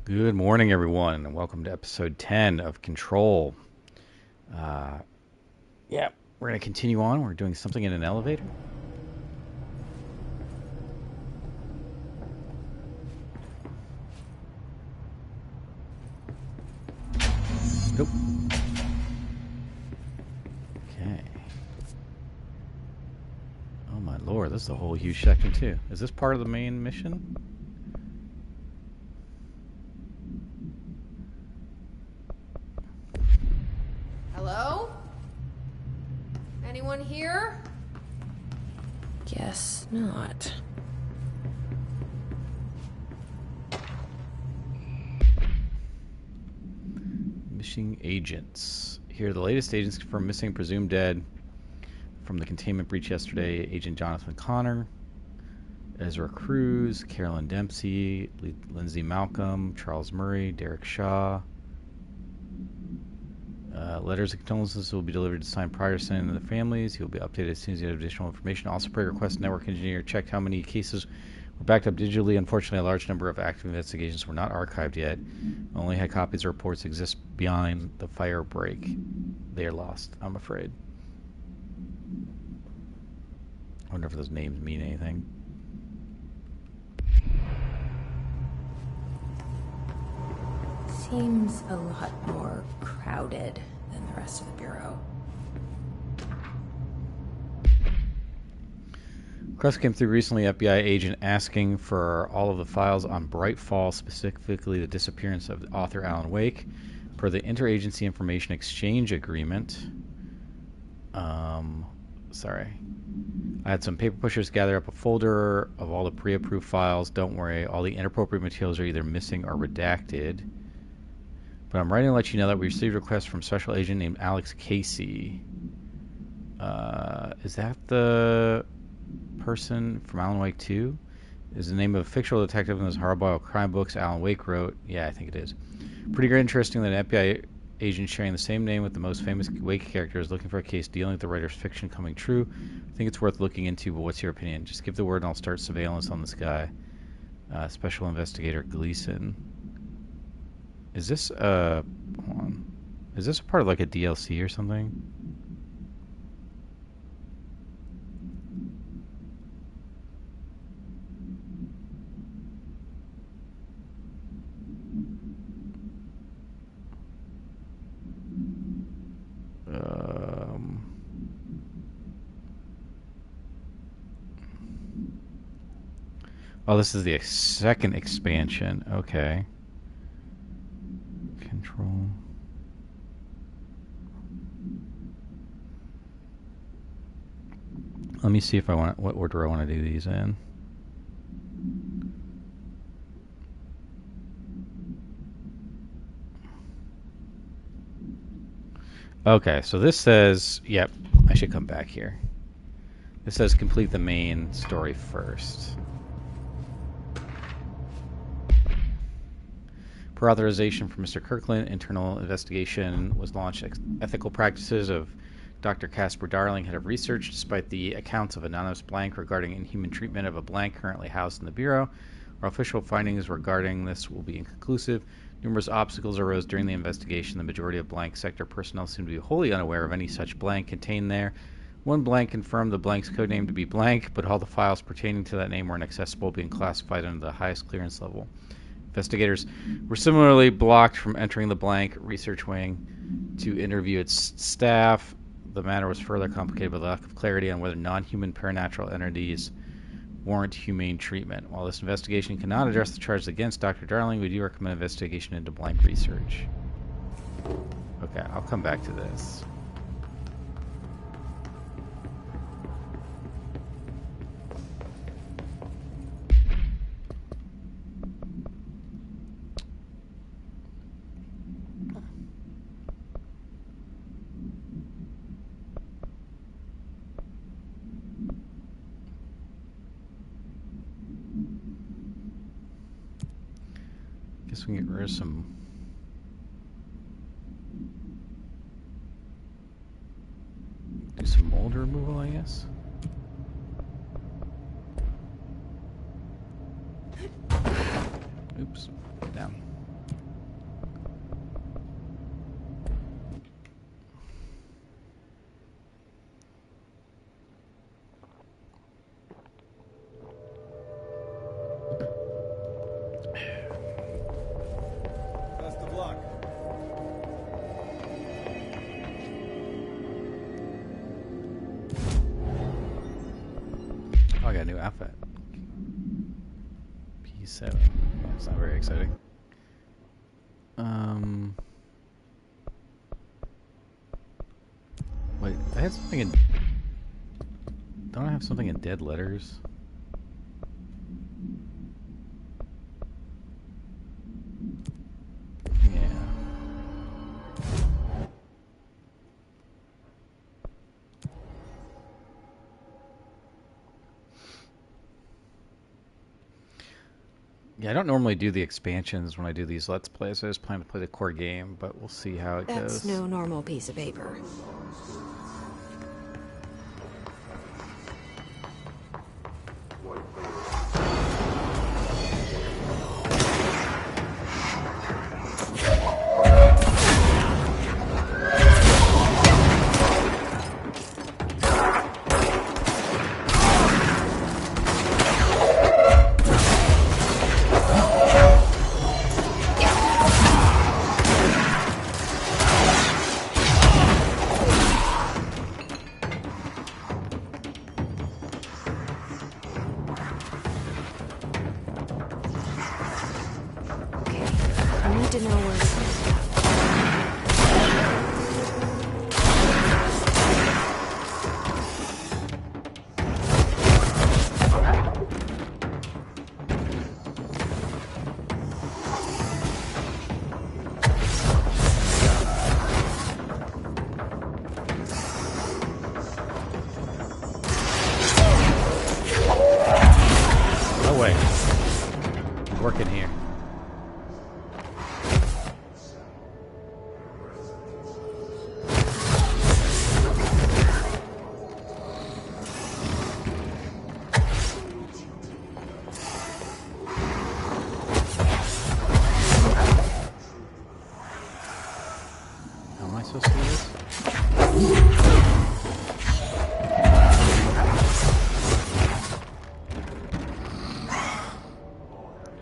Good morning, everyone, and welcome to episode 10 of Control. Yeah, we're going to continue on. We're doing something in an elevator. Nope. Okay. Oh my lord, this is a whole huge section too. Is this part of the main mission? Hello? Anyone here? Guess not. Missing agents. Here are the latest agents confirmed missing, presumed dead from the containment breach yesterday. Agent Jonathan Connor, Ezra Cruz, Carolyn Dempsey, Lindsay Malcolm, Charles Murray, Derek Shaw. Letters of condolences will be delivered to signed prior to sending to the families. He will be updated as soon as you have additional information. Also, pray request network engineer checked how many cases were backed up digitally. Unfortunately, a large number of active investigations were not archived yet. Only had copies of reports exist behind the fire break. They are lost, I'm afraid. I wonder if those names mean anything. Seems a lot more crowded than the rest of the bureau. Request came through recently, FBI agent asking for all of the files on Brightfall, specifically the disappearance of author Alan Wake, per the Interagency Information Exchange Agreement. Sorry. I had some paper pushers gather up a folder of all the pre-approved files. Don't worry, all the inappropriate materials are either missing or redacted. But I'm writing to let you know that we received a request from a special agent named Alex Casey. Is that the person from Alan Wake 2? Is the name of a fictional detective in those hardboiled crime books Alan Wake wrote? Yeah, I think it is. Pretty great, interesting that an FBI agent sharing the same name with the most famous Wake character is looking for a case dealing with the writer's fiction coming true. I think it's worth looking into, but what's your opinion? Just give the word and I'll start surveillance on this guy. Special Investigator Gleason. Is this, hold on. Is this a part of like a DLC or something? Oh, this is the second expansion. Okay. Control. Let me see if I want what order I want to do these in. Okay, so this says, yep, I should come back here. This says complete the main story first. Per authorization from Mr. Kirkland, internal investigation was launched. Ethical practices of Dr. Casper Darling, head of research, despite the accounts of anonymous blank regarding inhuman treatment of a blank currently housed in the Bureau. Our official findings regarding this will be inconclusive. Numerous obstacles arose during the investigation. The majority of blank sector personnel seem to be wholly unaware of any such blank contained there. One blank confirmed the blank's codename to be blank, but all the files pertaining to that name were inaccessible, being classified under the highest clearance level. Investigators were similarly blocked from entering the blank research wing to interview its staff. The matter was further complicated by the lack of clarity on whether non-human paranatural entities warrant humane treatment. While this investigation cannot address the charges against Dr. Darling, we do recommend investigation into blank research. Okay, I'll come back to this. Guess we can get rid of some. Do some mold removal, I guess. Oops, down. 27. That's not very exciting. Wait, I had something in... Don't I have something in dead letters? Yeah. Yeah, I don't normally do the expansions when I do these Let's Plays. I just plan to play the core game, but we'll see how it goes. That's no normal piece of paper. I need to know where to go. No way. I'm working here. How am I supposed to do this?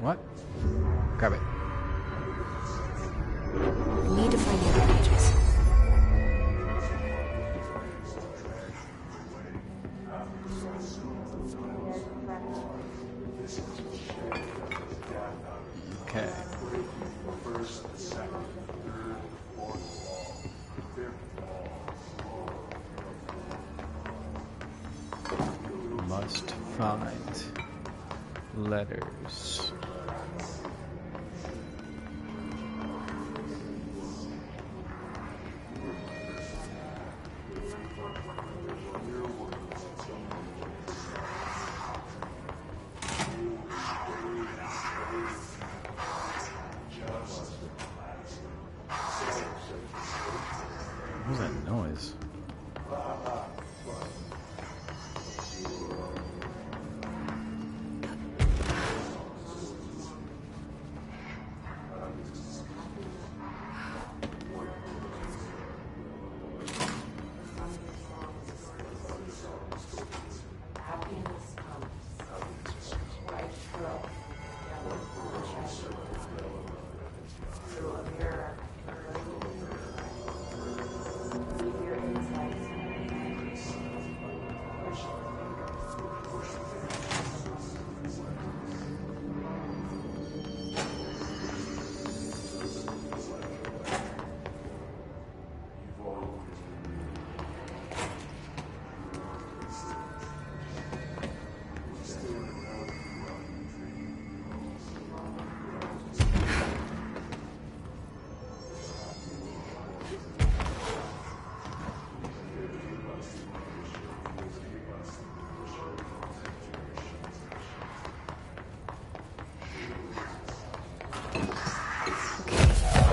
What? Grab it. I need to find the other pages. Okay. Must find letters. What was that noise?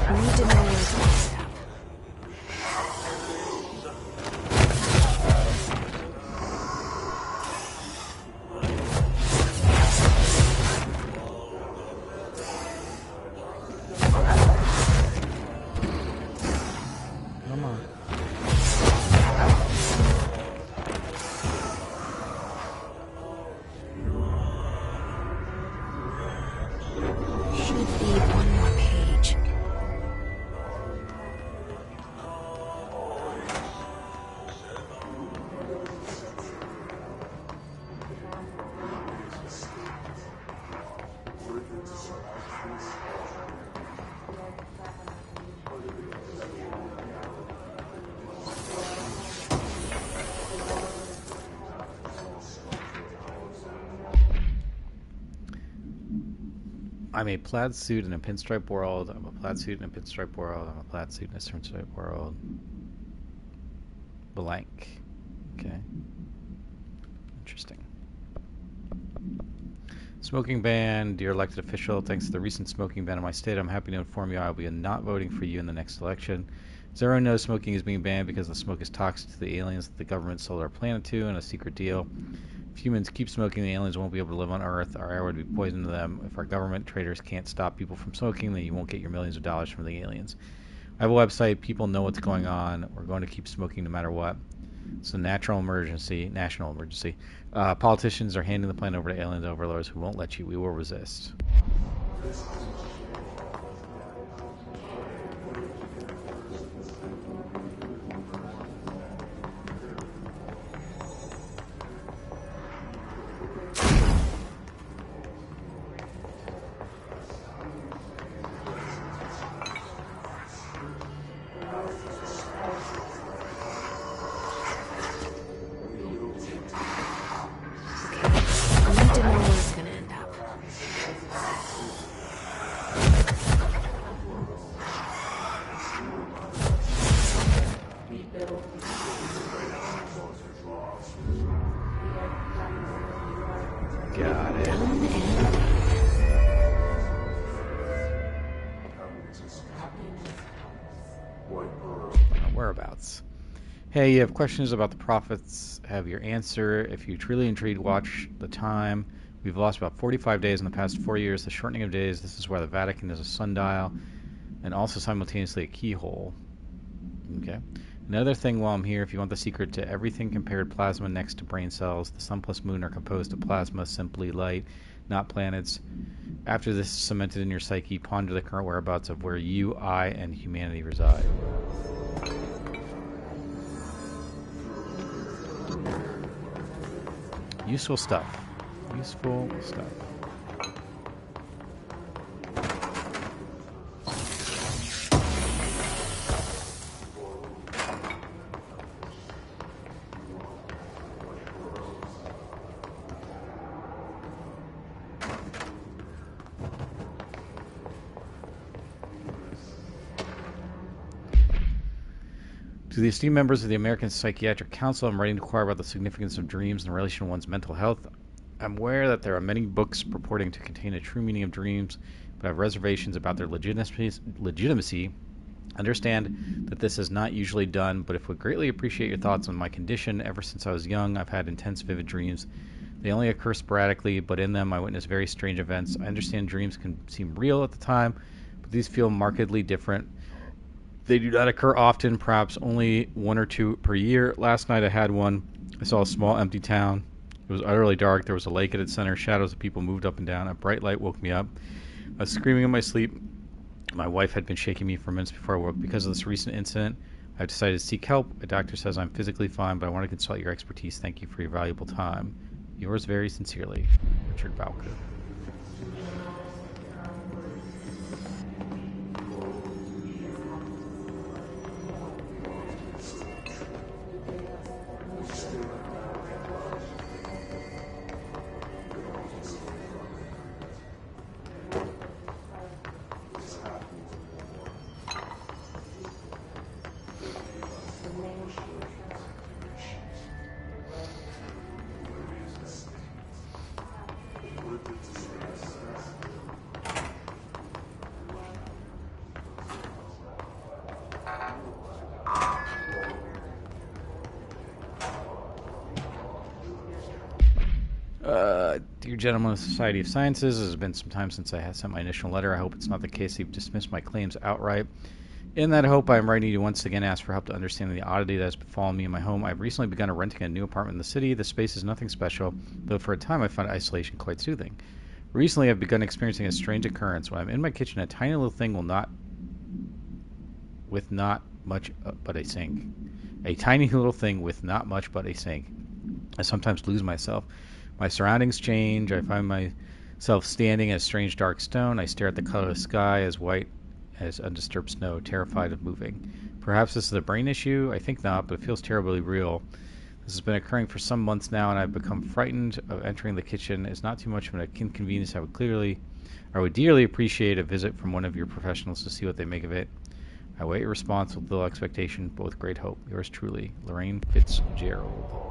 I need to know where to stop. Come on. Should be one more page. I'm a plaid suit in a pinstripe world. I'm a plaid suit in a pinstripe world. I'm a plaid suit in a pinstripe world. Blank. Okay. Interesting. Smoking ban. Dear elected official, thanks to the recent smoking ban in my state, I'm happy to inform you I will be not voting for you in the next election. As everyone knows, smoking is being banned because the smoke is toxic to the aliens that the government sold our planet to in a secret deal. If humans keep smoking, the aliens won't be able to live on Earth. Our air would be poisoned to them. If our government traders can't stop people from smoking, then you won't get your millions of dollars from the aliens. I have a website. People know what's going on. We're going to keep smoking no matter what. It's a national emergency. Politicians are handing the plan over to aliens overlords who won't let you. We will resist. Whereabouts. Hey, you have questions about the prophets? Have your answer. If you're truly intrigued, watch the time. We've lost about 45 days in the past 4 years. The shortening of days, this is why the Vatican is a sundial and also simultaneously a keyhole. Okay. Another thing while I'm here, if you want the secret to everything, compared plasma next to brain cells. The sun plus moon are composed of plasma, simply light, not planets. After this is cemented in your psyche, ponder the current whereabouts of where you, I, and humanity reside. Useful stuff. Useful stuff. To the esteemed members of the American Psychiatric Council, I'm writing to inquire about the significance of dreams in relation to one's mental health. I'm aware that there are many books purporting to contain a true meaning of dreams, but I have reservations about their legitimacy. Understand that this is not usually done, but if would greatly appreciate your thoughts on my condition. Ever since I was young, I've had intense, vivid dreams. They only occur sporadically, but in them I witness very strange events. I understand dreams can seem real at the time, but these feel markedly different. They do not occur often, perhaps only 1 or 2 per year. Last night I had one. I saw a small empty town. It was utterly dark. There was a lake at its center. Shadows of people moved up and down. A bright light woke me up. I was screaming in my sleep. My wife had been shaking me for minutes before I woke. Because of this recent incident, I've decided to seek help. A doctor says I'm physically fine, but I want to consult your expertise. Thank you for your valuable time. Yours very sincerely, Richard Bowker. Dear gentlemen of the Society of Sciences, it has been some time since I have sent my initial letter. I hope it's not the case you've dismissed my claims outright. In that hope, I am writing to once again ask for help to understand the oddity that has befallen me in my home. I've recently begun renting a new apartment in the city. The space is nothing special, though for a time I found isolation quite soothing. Recently, I've begun experiencing a strange occurrence. When I'm in my kitchen, a tiny little thing with not much but a sink. A tiny little thing with not much but a sink. I sometimes lose myself. My surroundings change. I find myself standing as strange dark stone. I stare at the colorless sky as white as undisturbed snow, terrified of moving. Perhaps this is a brain issue? I think not, but it feels terribly real. This has been occurring for some months now, and I've become frightened of entering the kitchen. It's not too much of an inconvenience. I would clearly I would dearly appreciate a visit from one of your professionals to see what they make of it. I await your response with little expectation, but with great hope. Yours truly, Lorraine Fitzgerald.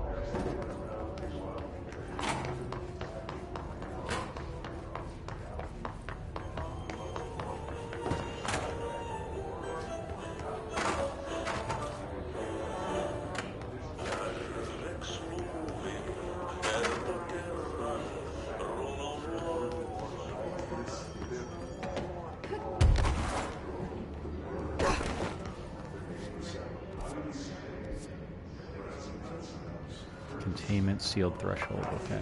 Containment sealed threshold, okay.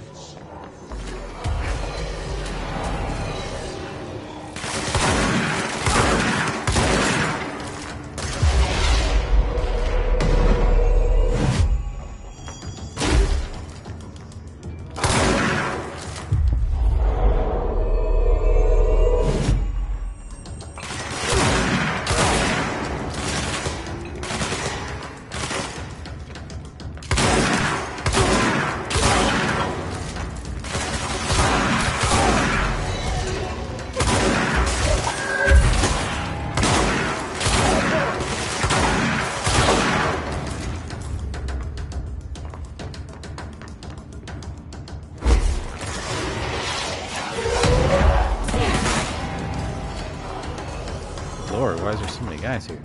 Lord, why is there so many guys here?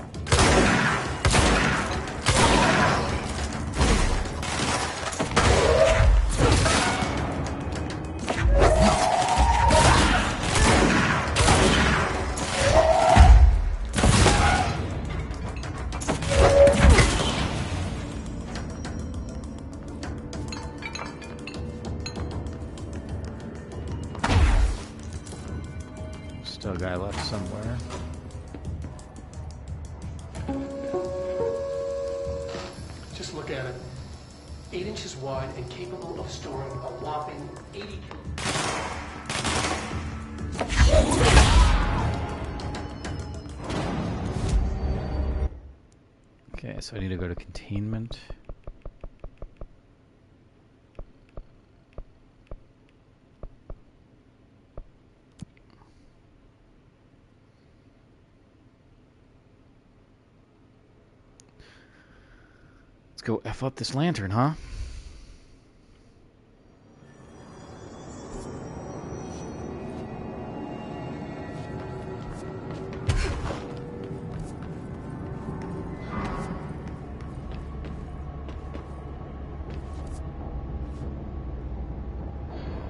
Still a guy left somewhere. Just look at it. 8 inches wide and capable of storing a whopping 80 Okay, so I need to go to containment. Let's go F up this lantern, huh?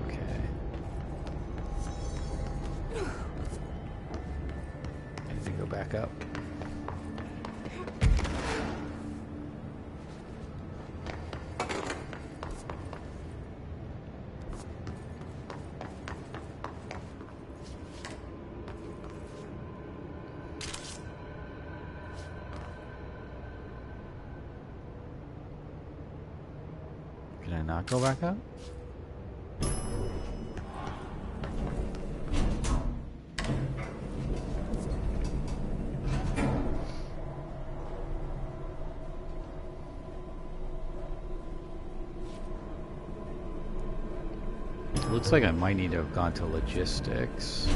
Okay. I need to go back up. Can I not go back up? It looks like I might need to have gone to logistics.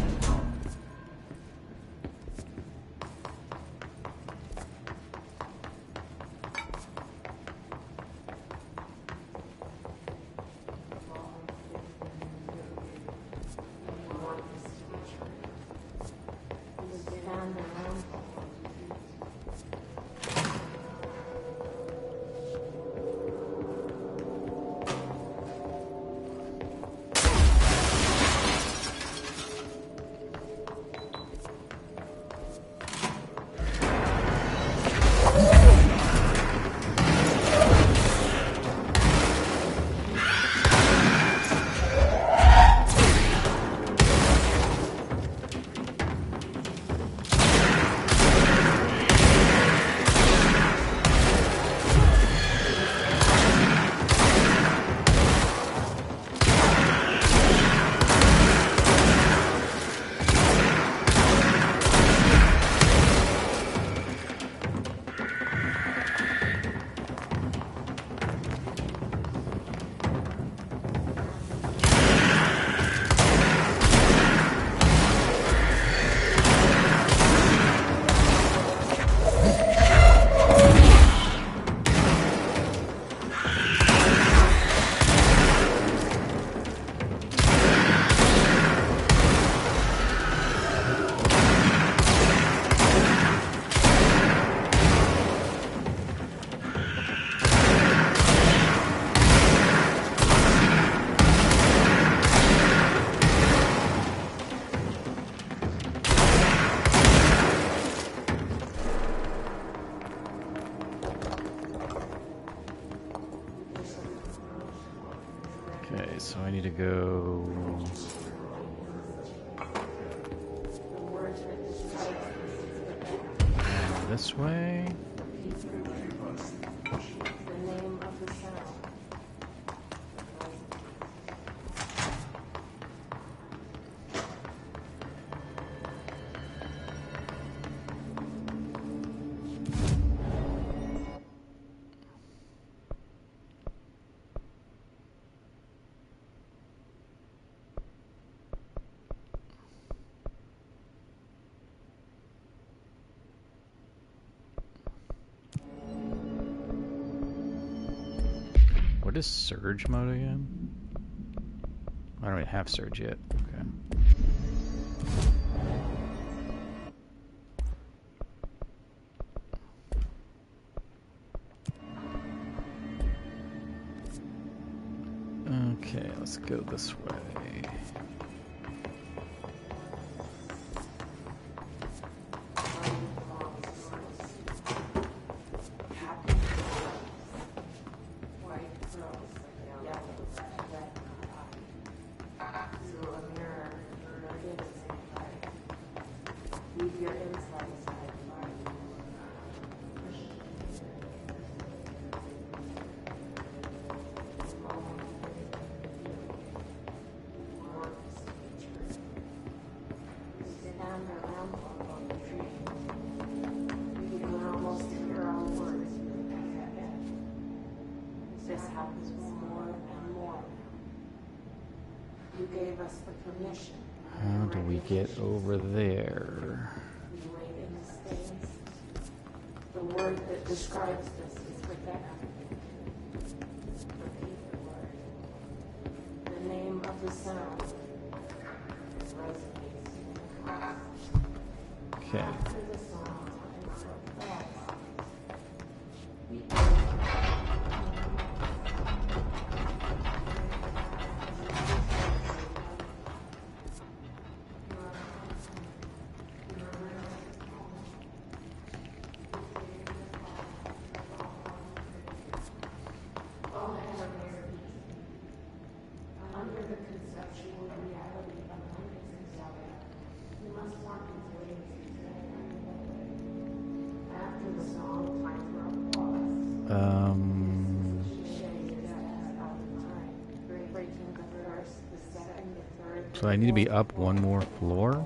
I need to go... this way. What is surge mode again? I don't even have surge yet. Okay. Okay, let's go this way. How do we get over there? The word that describes this is Rebecca. Repeat the word. The name of the sound resonates. Okay. After the song, So I need to be up one more floor?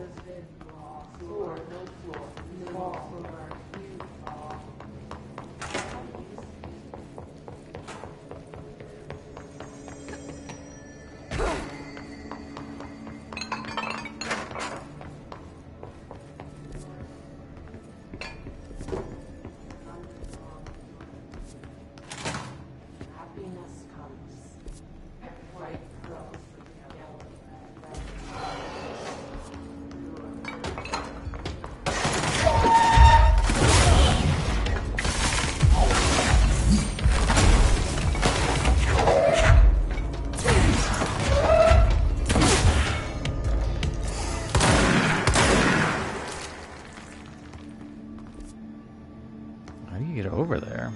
Over there.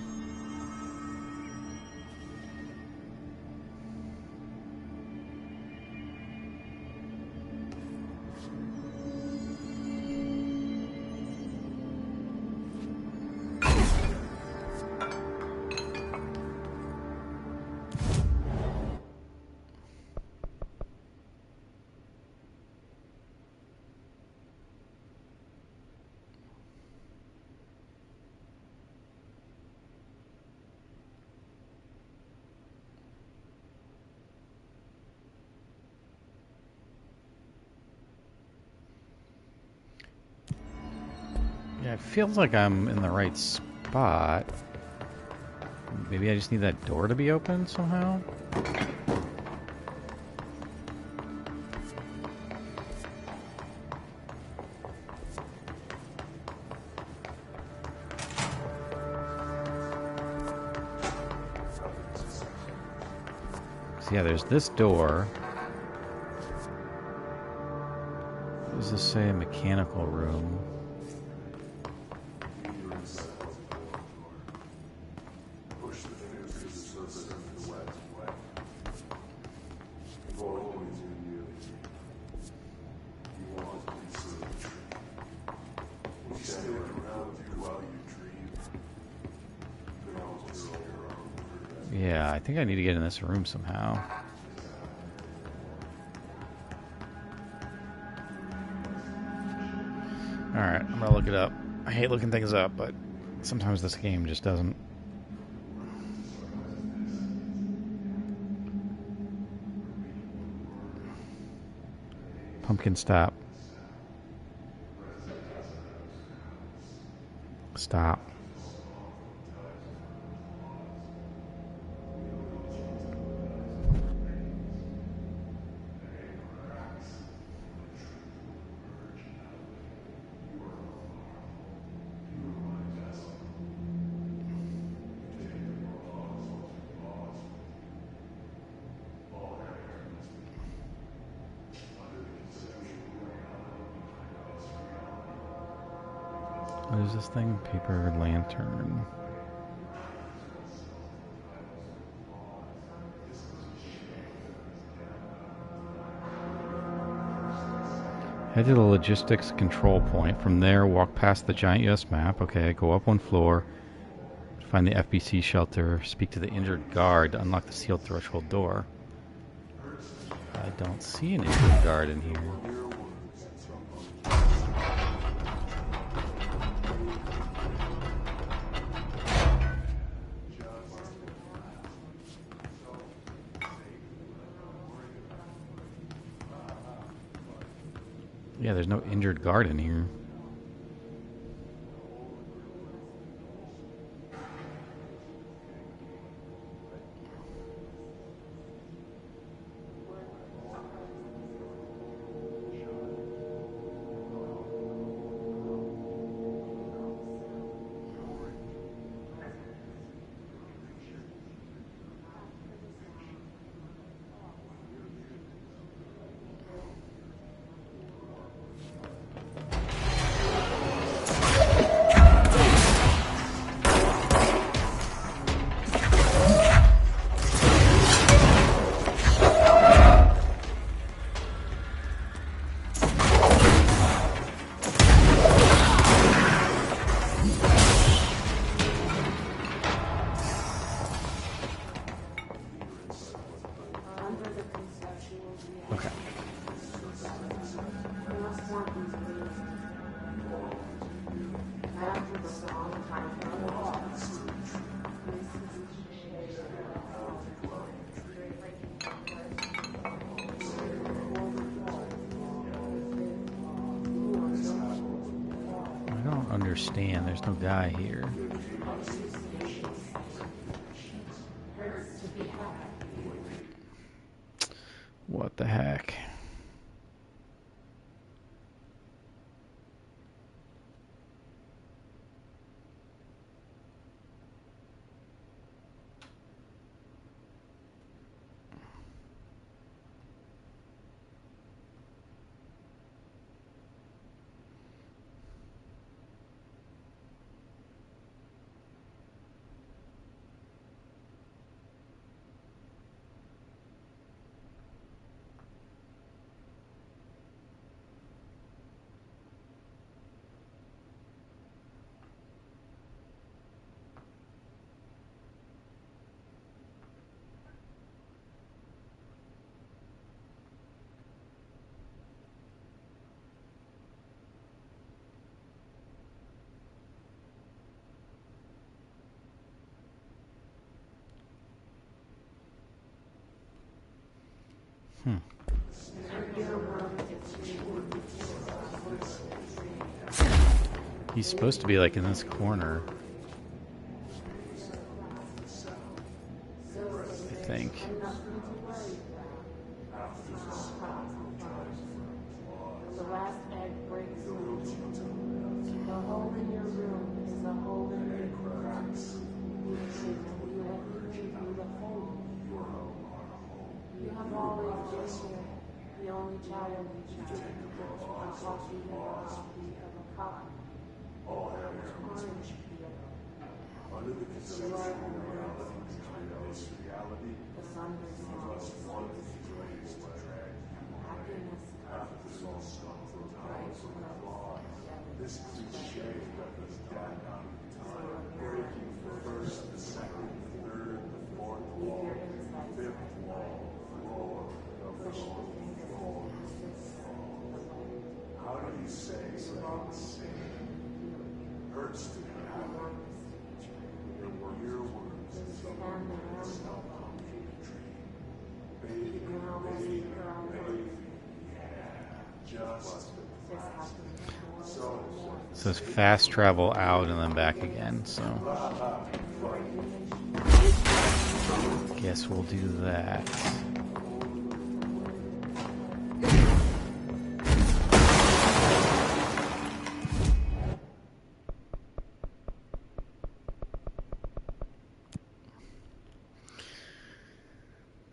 Yeah, it feels like I'm in the right spot. Maybe I just need that door to be open somehow? So yeah, there's this door. What does this say? A mechanical room. Yeah, I think I need to get in this room somehow. Alright, I'm gonna look it up. I hate looking things up, but sometimes this game just doesn't. Pumpkin, stop. Stop. What is this thing? Paper lantern. Head to the logistics control point. From there, walk past the giant US map. Okay, go up one floor. Find the FBC shelter. Speak to the injured guard to unlock the sealed threshold door. I don't see an injured guard in here. Yeah, there's no injured guard in here. Understand, there's no guy here. What the heck? He's supposed to be like in this corner. I think. The last egg breaks loose. The hole in your room is the hole in your cracks. You have given the home. You have always been here, the only child you chose. I taught you the philosophy of a cop. Orange peel. Under the consideration of reality, The sun unless one of these ways to drag you away, after this all comes from times of law, this cliche that was done on time, breaking the first, the second, the third, the fourth stick out. And we're earworms is the baby, baby, baby. Yeah, just It says fast travel out and then back again, so guess we'll do that.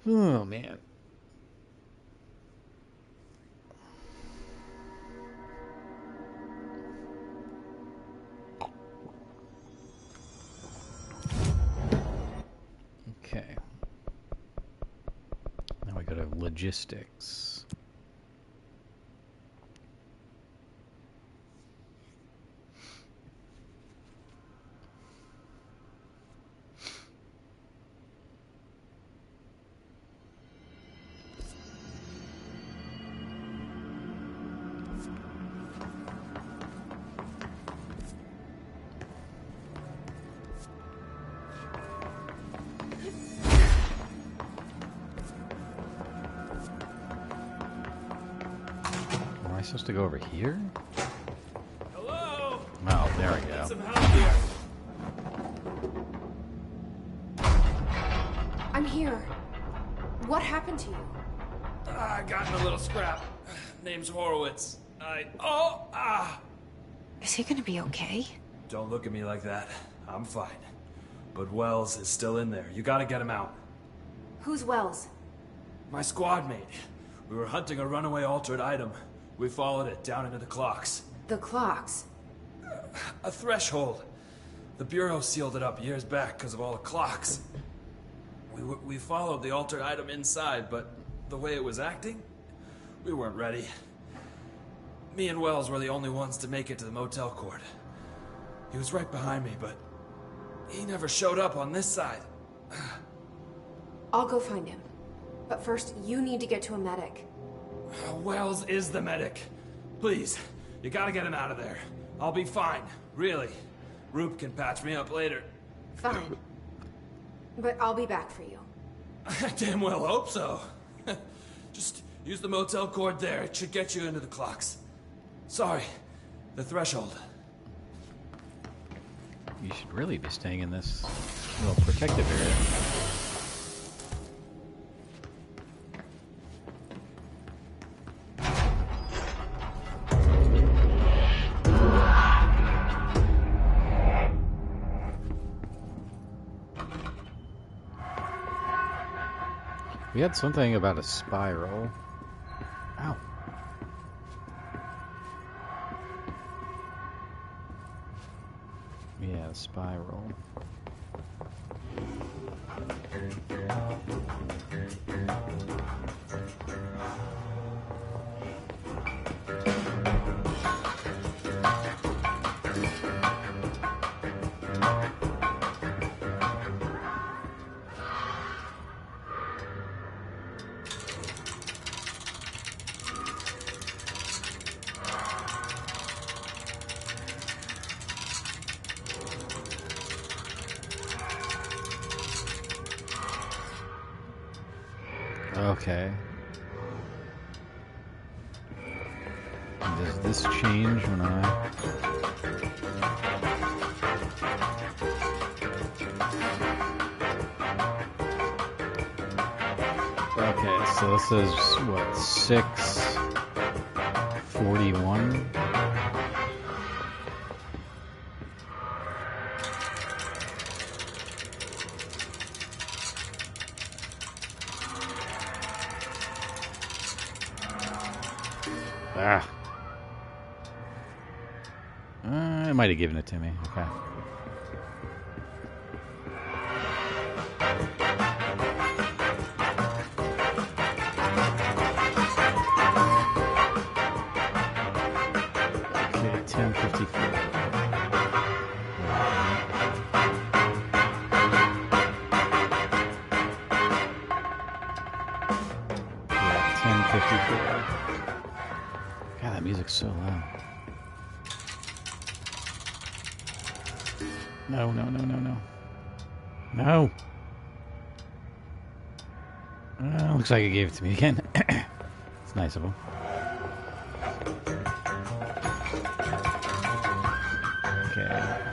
Oh man. Okay. Now we go to logistics. Am I supposed to go over here? Hello? Oh, there we Need go. some help here. I'm here. What happened to you? I got in a little scrap. Name's Horowitz. Is he gonna be okay? Don't look at me like that. I'm fine. But Wells is still in there. You gotta get him out. Who's Wells? My squad mate. We were hunting a runaway altered item. We followed it down into the clocks. The clocks. A threshold. The Bureau sealed it up years back because of all the clocks. We followed the altered item inside, but the way it was acting, we weren't ready. Me and Wells were the only ones to make it to the motel court. He was right behind me, but he never showed up on this side. I'll go find him. But first, you need to get to a medic. Wells is the medic. Please, you gotta get him out of there. I'll be fine, really. Roop can patch me up later. Fine. But I'll be back for you. I damn well hope so. Just use the motel cord there. It should get you into the clocks. Sorry, the threshold. You should really be staying in this little protective area. We had something about a spiral. Ow. Yeah, a spiral. Okay. Does this change when I... Okay, so this is, what, 6:41? Ah. I might have given it to me. Okay. Okay, 10:54. Yeah, 10:54. God, that music's so loud. No, no, no, no, no. No! Looks like he gave it to me again. It's nice of him.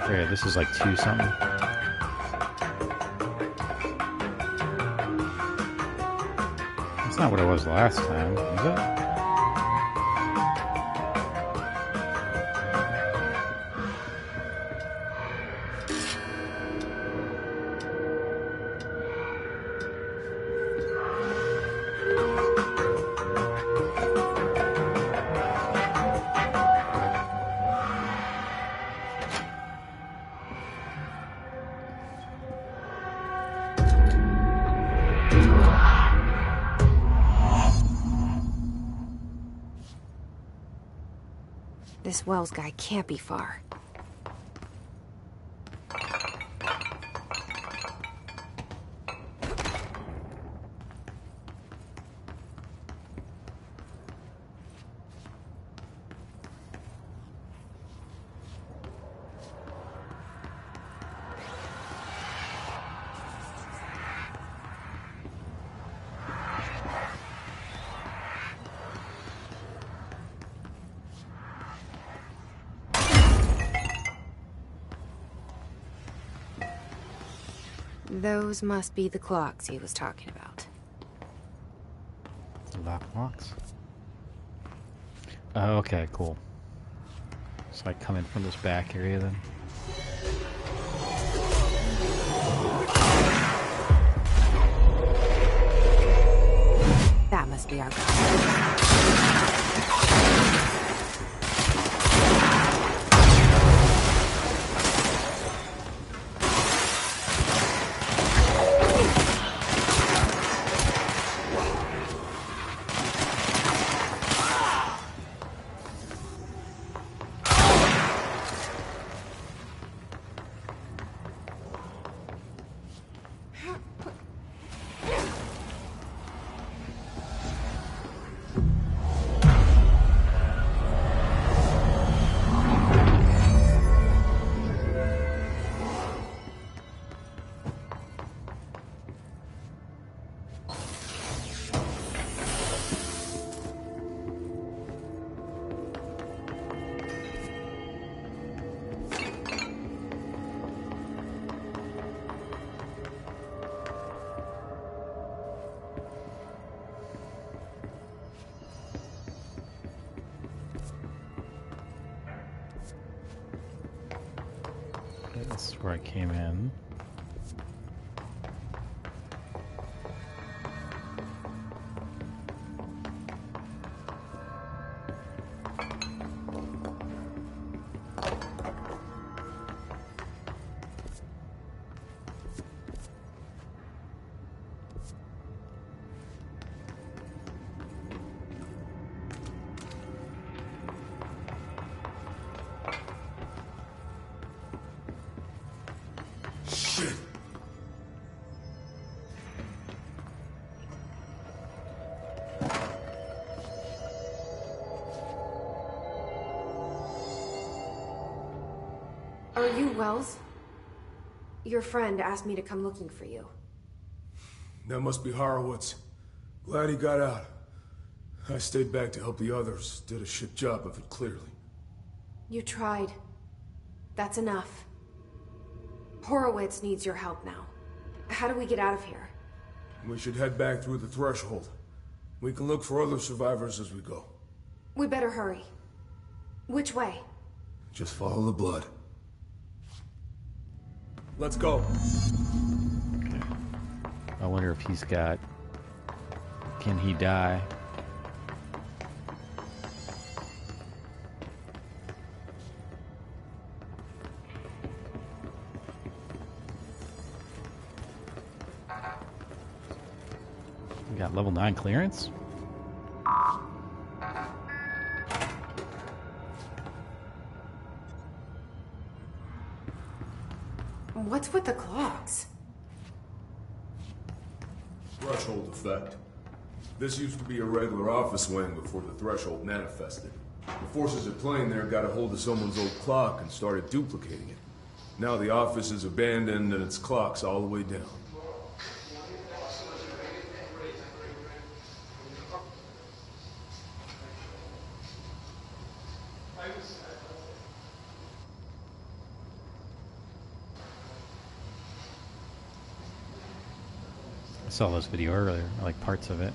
Okay, this is like 2 something. That's not what it was last time, is it? This Wells guy can't be far. Those must be the clocks he was talking about. Locks? Oh, okay, cool. So I come in from this back area then. That must be our guy. This is where I came in. Are you Wells? Your friend asked me to come looking for you. That must be Horowitz. Glad he got out. I stayed back to help the others. Did a shit job of it, clearly. You tried. That's enough. Horowitz needs your help now. How do we get out of here? We should head back through the threshold. We can look for other survivors as we go. We better hurry. Which way? Just follow the blood. Let's go. Okay. I wonder if he's got... Can he die? We got level 9 clearance? What's with the clocks? Threshold effect. This used to be a regular office wing before the threshold manifested. The forces at play in there got a hold of someone's old clock and started duplicating it. Now the office is abandoned and its clock's all the way down. I saw this video earlier, I like parts of it.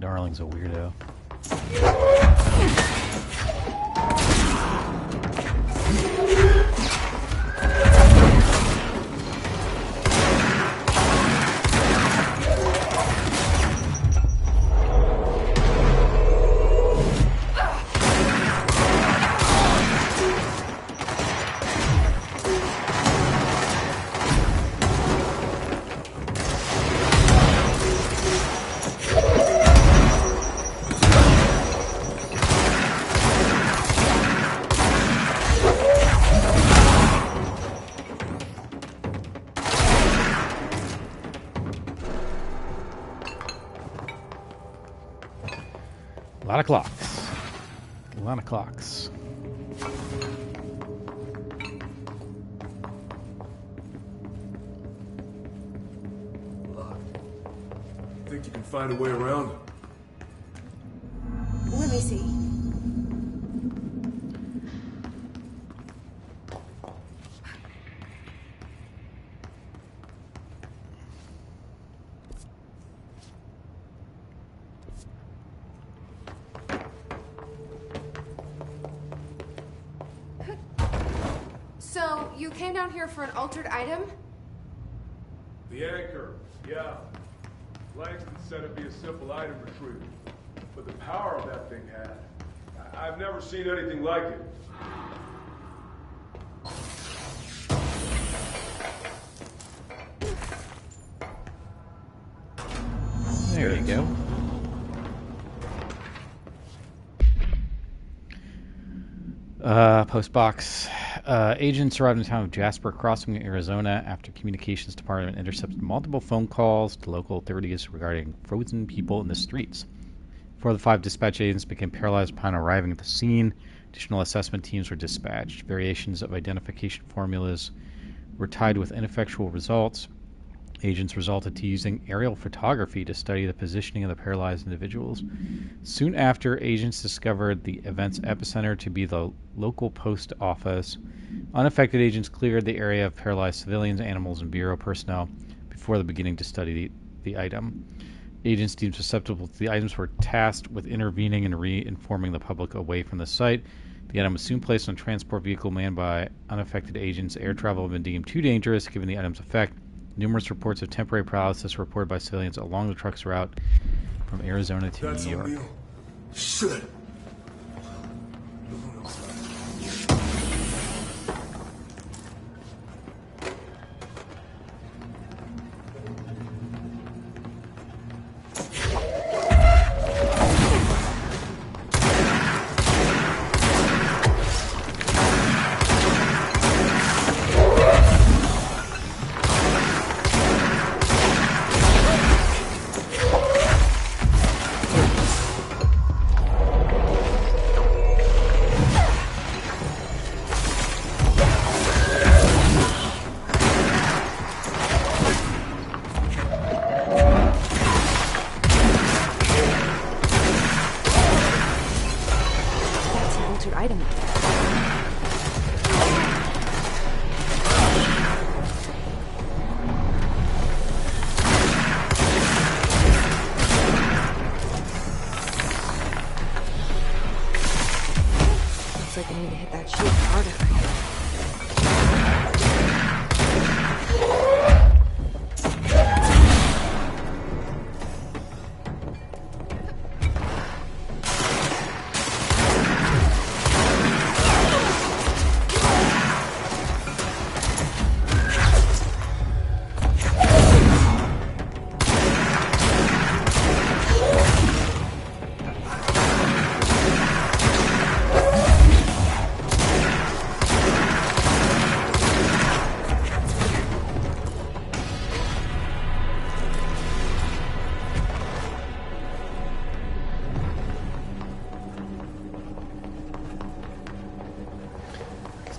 Darling's a weirdo. A lot of clocks. A lot of clocks. Think you can find a way around it? Let me see. So, you came down here for an altered item? The anchor, yeah. Langston said it'd be a simple item retrieval. But the power that thing had, I've never seen anything like it. There you go. Postbox. Agents arrived in the town of Jasper, Crossing, Arizona, after communications department intercepted multiple phone calls to local authorities regarding frozen people in the streets. 4 of the 5 dispatch agents became paralyzed upon arriving at the scene. Additional assessment teams were dispatched. Variations of identification formulas were tied with ineffectual results. Agents resorted to using aerial photography to study the positioning of the paralyzed individuals. Soon after, agents discovered the event's epicenter to be the local post office. Unaffected agents cleared the area of paralyzed civilians, animals, and Bureau personnel before beginning to study the item. Agents deemed susceptible to the items were tasked with intervening and re-informing the public away from the site. The item was soon placed on a transport vehicle manned by unaffected agents. Air travel had been deemed too dangerous given the item's effect. Numerous reports of temporary paralysis were reported by civilians along the truck's route from Arizona to New York. Shit.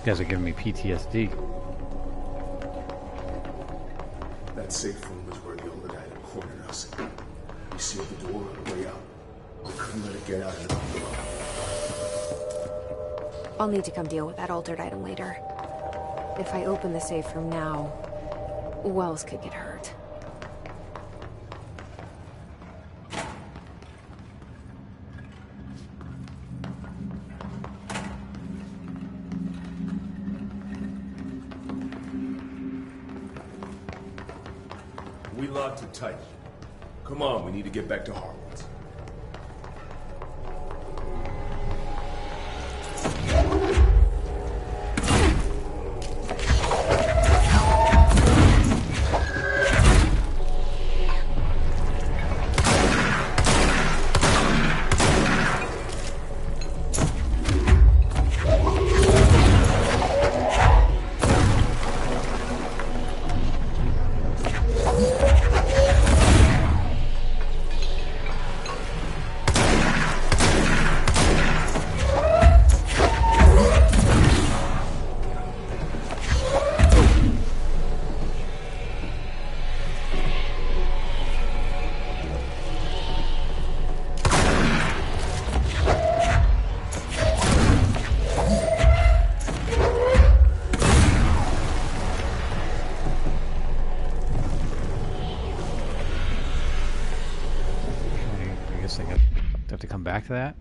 guys are giving me PTSD. That safe room is where the older guy cornered us. We sealed the door on the way out. We couldn't let it get out of the door. I'll need to come deal with that altered item later. If I open the safe room now, Wells could get hurt. We locked it tight. Come on, we need to get back to Harwood's. Back to that.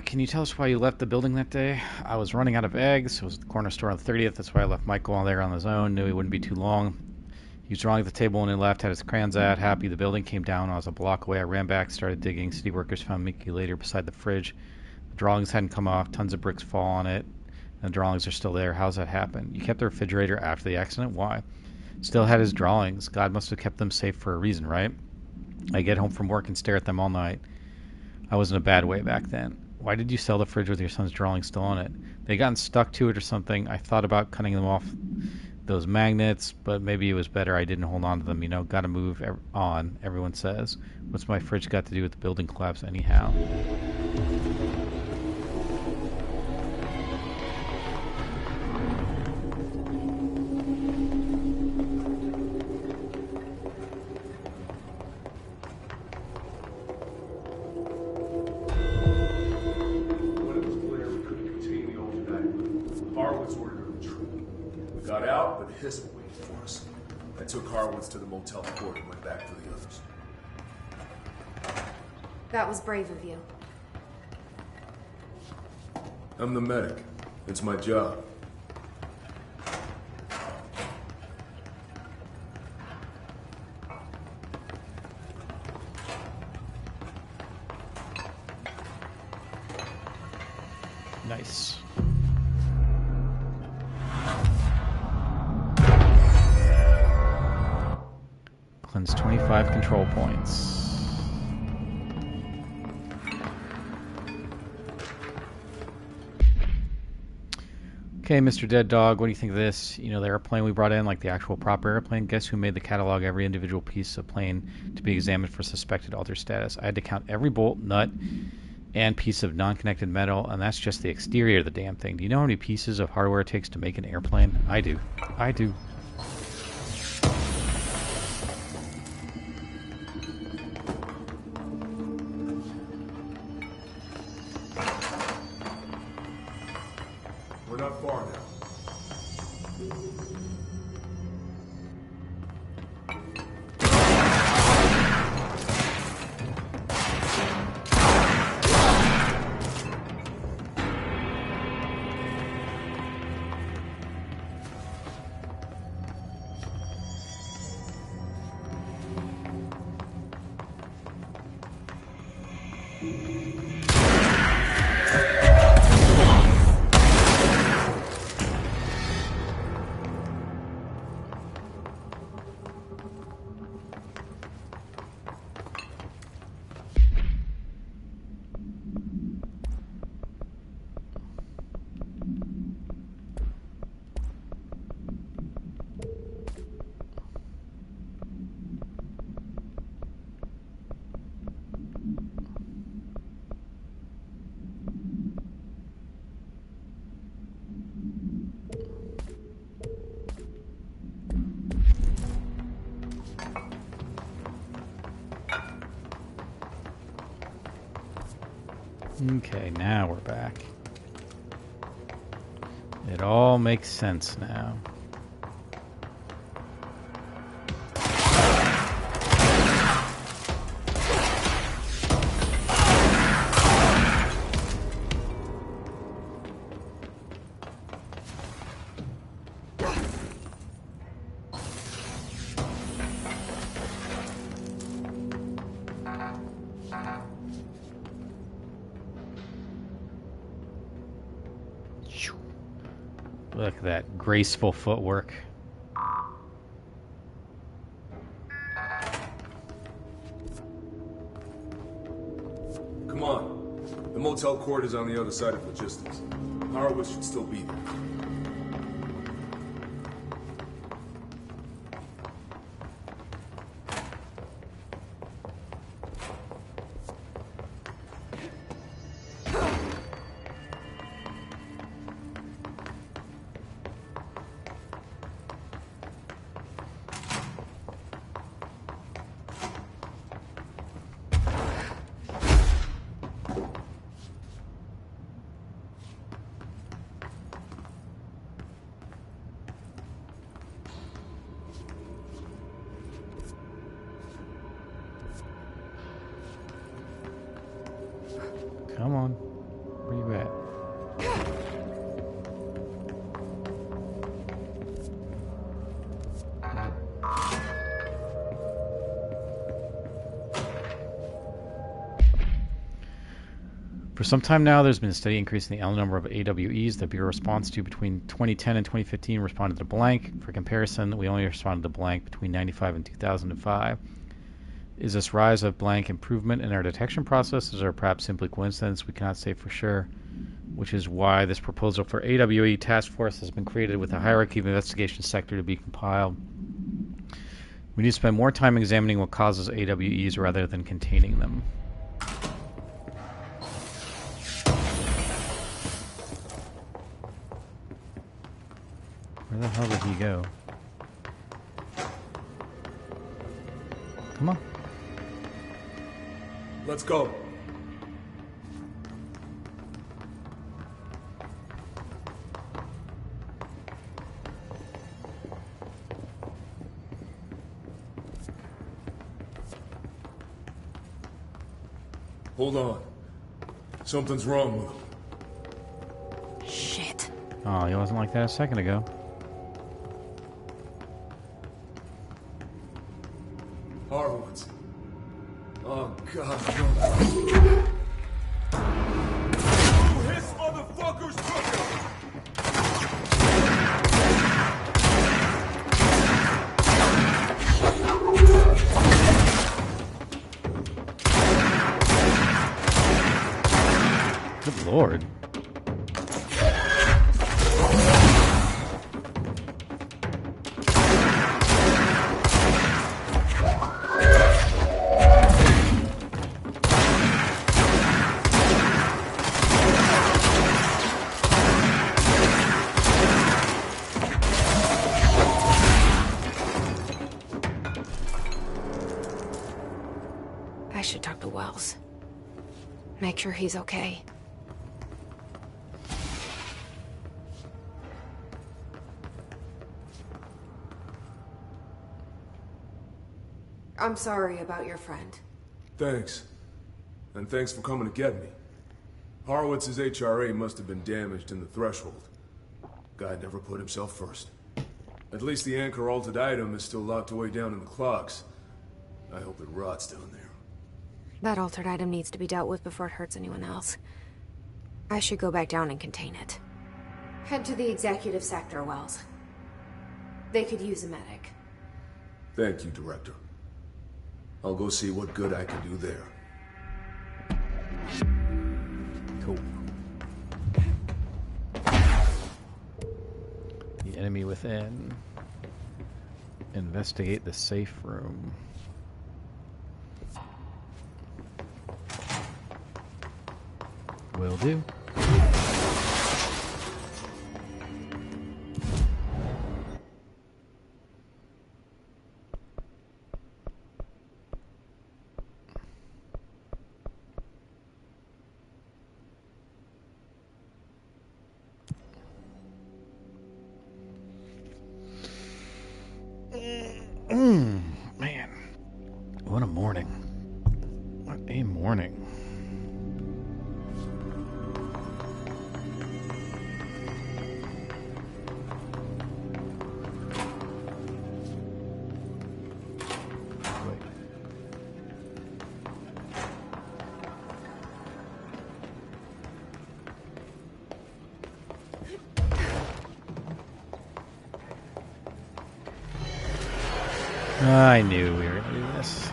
Can you tell us why you left the building that day? I was running out of eggs. It was the corner store on the 30th. That's why I left Michael on there on his own. Knew he wouldn't be too long. He was drawing at the table when he left, had his crayons out, happy. The building came down. I was a block away. I ran back, started digging. City workers found Mickey later beside the fridge. The drawings hadn't come off. Tons of bricks fall on it. And the drawings are still there. How's that happen? You kept the refrigerator after the accident? Why? Still had his drawings. God must have kept them safe for a reason, right? I get home from work and stare at them all night. I was in a bad way back then. Why did you sell the fridge with your son's drawing still on it? They gotten stuck to it or something. I thought about cutting them off, those magnets, but maybe it was better I didn't hold on to them. You know, gotta move on, everyone says. What's my fridge got to do with the building collapse anyhow? This will wait for us. I took Harwood's to the motel court and went back for the others. That was brave of you. I'm the medic. It's my job. Nice. Cleanse 25 control points. Okay, Mr. Dead Dog, what do you think of this? You know, the airplane we brought in, like the actual proper airplane, guess who made the catalog every individual piece of plane to be examined for suspected altered status? I had to count every bolt, nut, and piece of non-connected metal, and that's just the exterior of the damn thing. Do you know how many pieces of hardware it takes to make an airplane? I do. I do. We're not far now. Okay, now we're back. It all makes sense now. Look at that graceful footwork. Come on. The motel court is on the other side of logistics. Horowitz should still be there. Come on. Where you at? For some time now, there's been a steady increase in the number of AWEs the Bureau responds to. Between 2010 and 2015, responded to blank. For comparison, we only responded to blank between 95 and 2005. Is this rise of blank improvement in our detection processes, or perhaps simply coincidence? We cannot say for sure, which is why this proposal for AWE task force has been created with a hierarchy of investigation sector to be compiled. We need to spend more time examining what causes AWEs rather than containing them. Where the hell did he go? Come on. Let's go. Hold on. Something's wrong with him. Shit. Oh, he wasn't like that a second ago. Horowitz. Oh, God, no. His motherfuckers took him! Good lord. I should talk to Wells. Make sure he's okay. I'm sorry about your friend. Thanks. And thanks for coming to get me. Horowitz's HRA must have been damaged in the threshold. Guy never put himself first. At least the anchor altered item is still locked away down in the clocks. I hope it rots down there. That altered item needs to be dealt with before it hurts anyone else. I should go back down and contain it. Head to the executive sector, Wells. They could use a medic. Thank you, Director. I'll go see what good I can do there. Cool. The enemy within. Investigate the safe room. Will do. Man, what a morning. What a morning. I knew we were going to do this.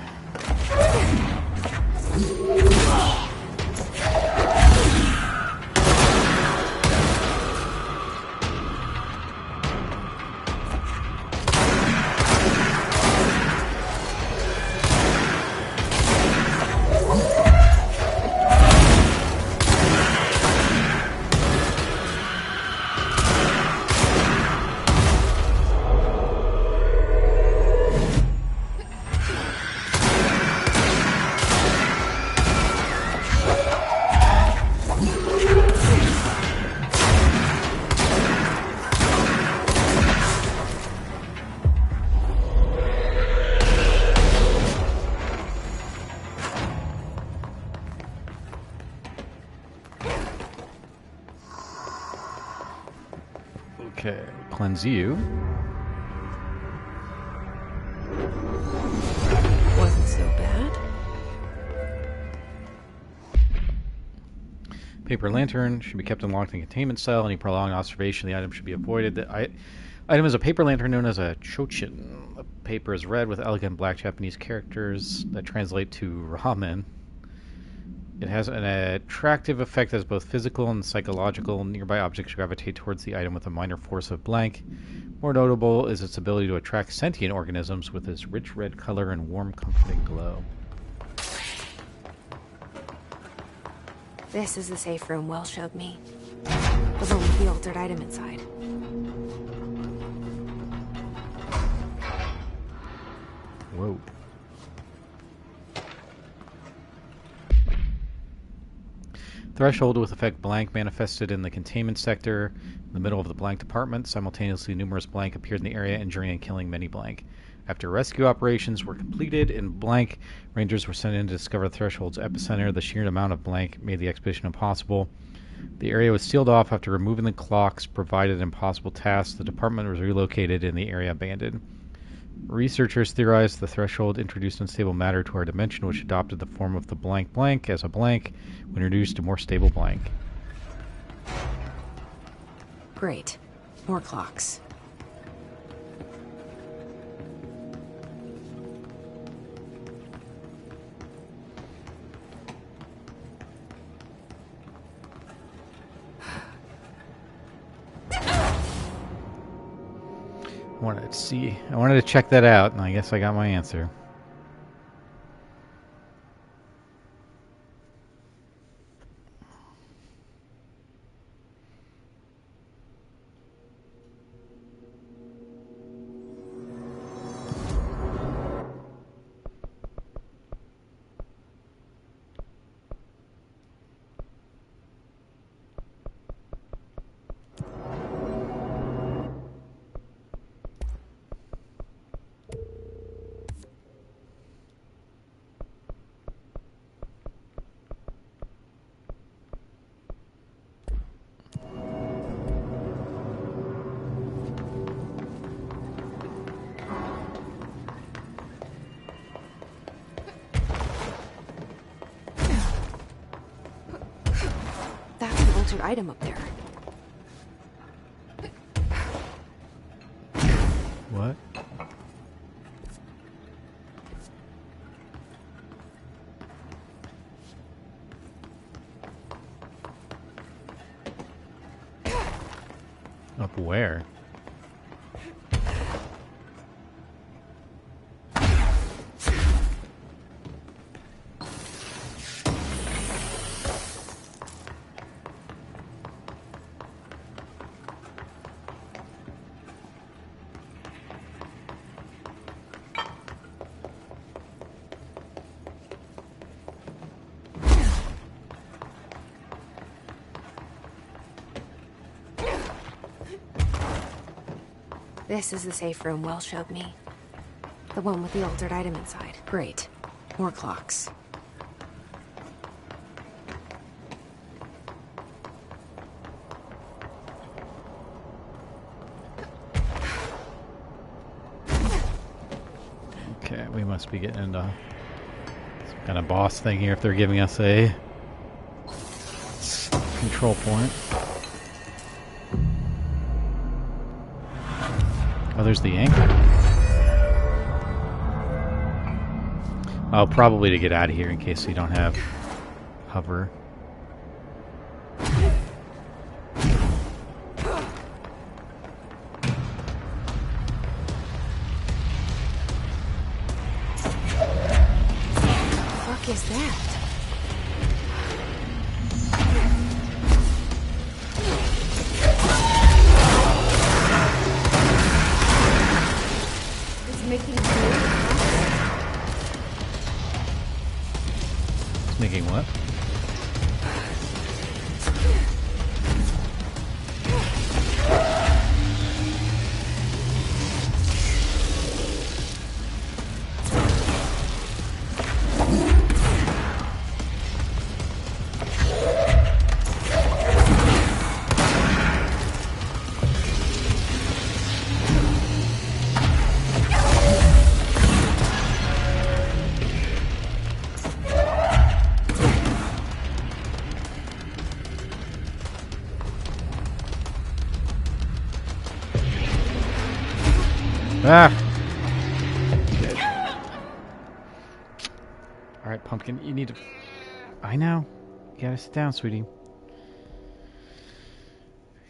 Okay, cleanse you. Wasn't so bad. Paper lantern should be kept unlocked in containment cell. Any prolonged observation of the item should be avoided. The item is a paper lantern known as a chochin. The paper is red with elegant black Japanese characters that translate to ramen. It has an attractive effect as both physical and psychological. Nearby objects gravitate towards the item with a minor force of blank. More notable is its ability to attract sentient organisms with its rich red color and warm, comforting glow. This is the safe room Wells showed me. The one with the altered item inside. Whoa. Threshold with effect blank manifested in the containment sector in the middle of the blank department. Simultaneously, numerous blank appeared in the area, injuring and killing many blank. After rescue operations were completed in blank, rangers were sent in to discover the threshold's epicenter. The sheer amount of blank made the expedition impossible. The area was sealed off after removing the clocks provided an impossible task. The department was relocated and the area abandoned. Researchers theorized the threshold introduced unstable matter to our dimension, which adopted the form of the blank blank as a blank when reduced to more stable blank. Great. More clocks. I wanted to check that out, and I guess I got my answer. altered item up there. What? Up where? This is the safe room Wells showed me. The one with the altered item inside. Great. More clocks. Okay, we must be getting into some kind of boss thing here if they're giving us a control point. Oh, there's the anchor. Oh, probably to get out of here in case we don't have hover. What is that? Making what? Ah! Alright, Pumpkin, you need to... I know. You gotta sit down, sweetie. You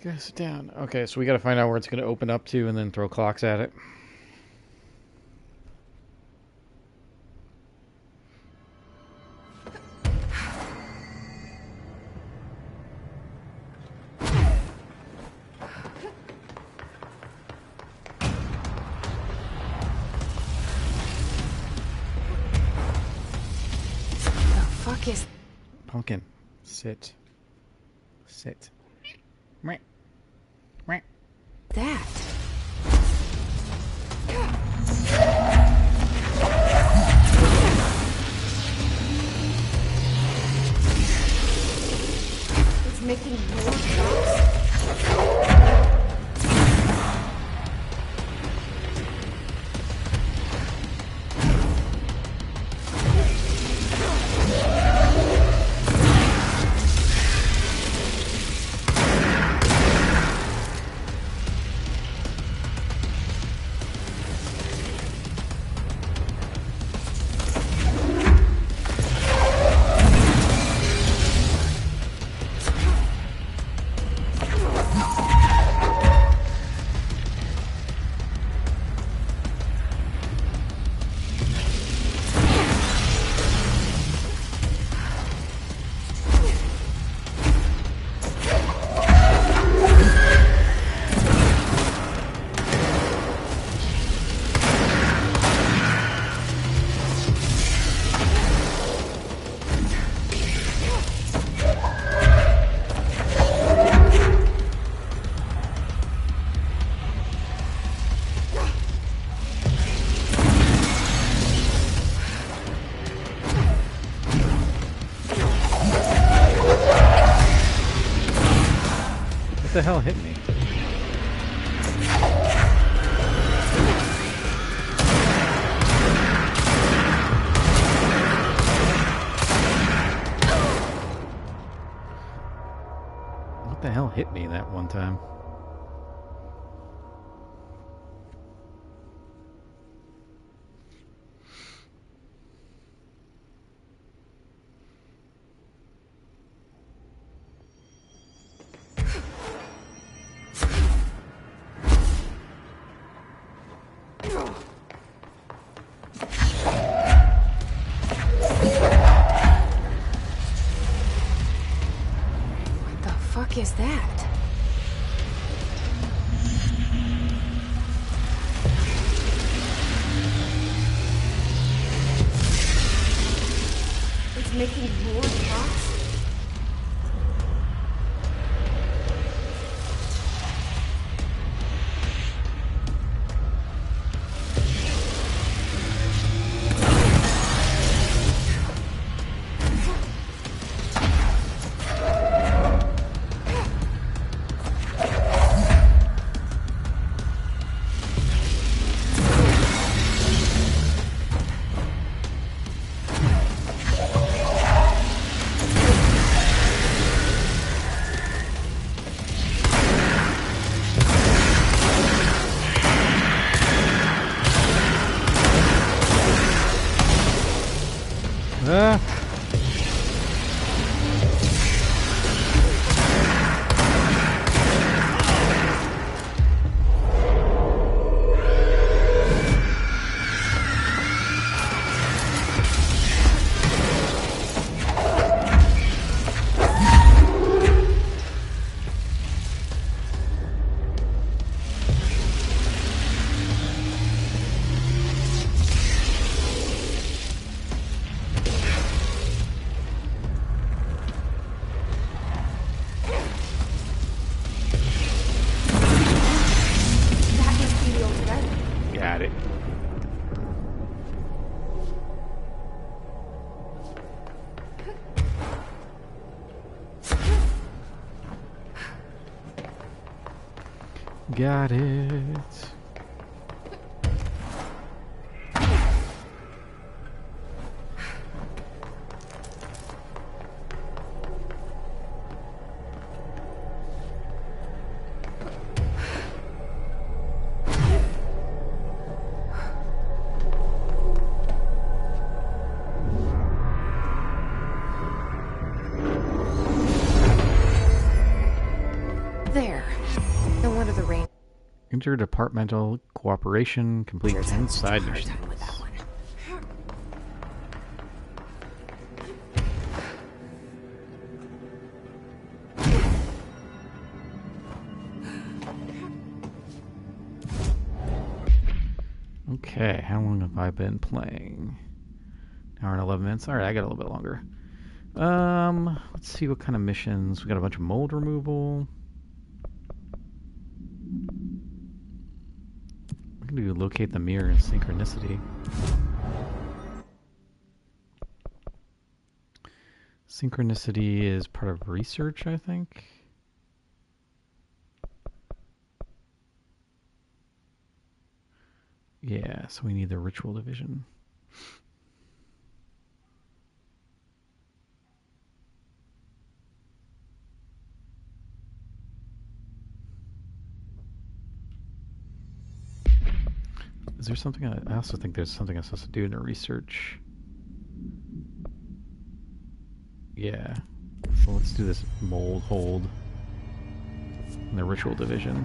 gotta sit down. Okay, so we gotta find out where it's gonna open up to and then throw clocks at it. Pumpkin, sit. Sit. That. It's making more shots. What the hell hit me? the hell hit me that one time? What is that? It's making more shots? Got it. There. No wonder the rain. Interdepartmental cooperation. Complete 10 side missions. Okay, how long have I been playing? An hour and 11 minutes. Alright, I got a little bit longer. Let's see what kind of missions. We got a bunch of mold removal. We can do locate the mirror and synchronicity. Synchronicity is part of research, I think. Yeah, so we need the ritual division. Is there something I also think there's something I'm supposed to do in the research. Yeah. So let's do this mold hold in the ritual division.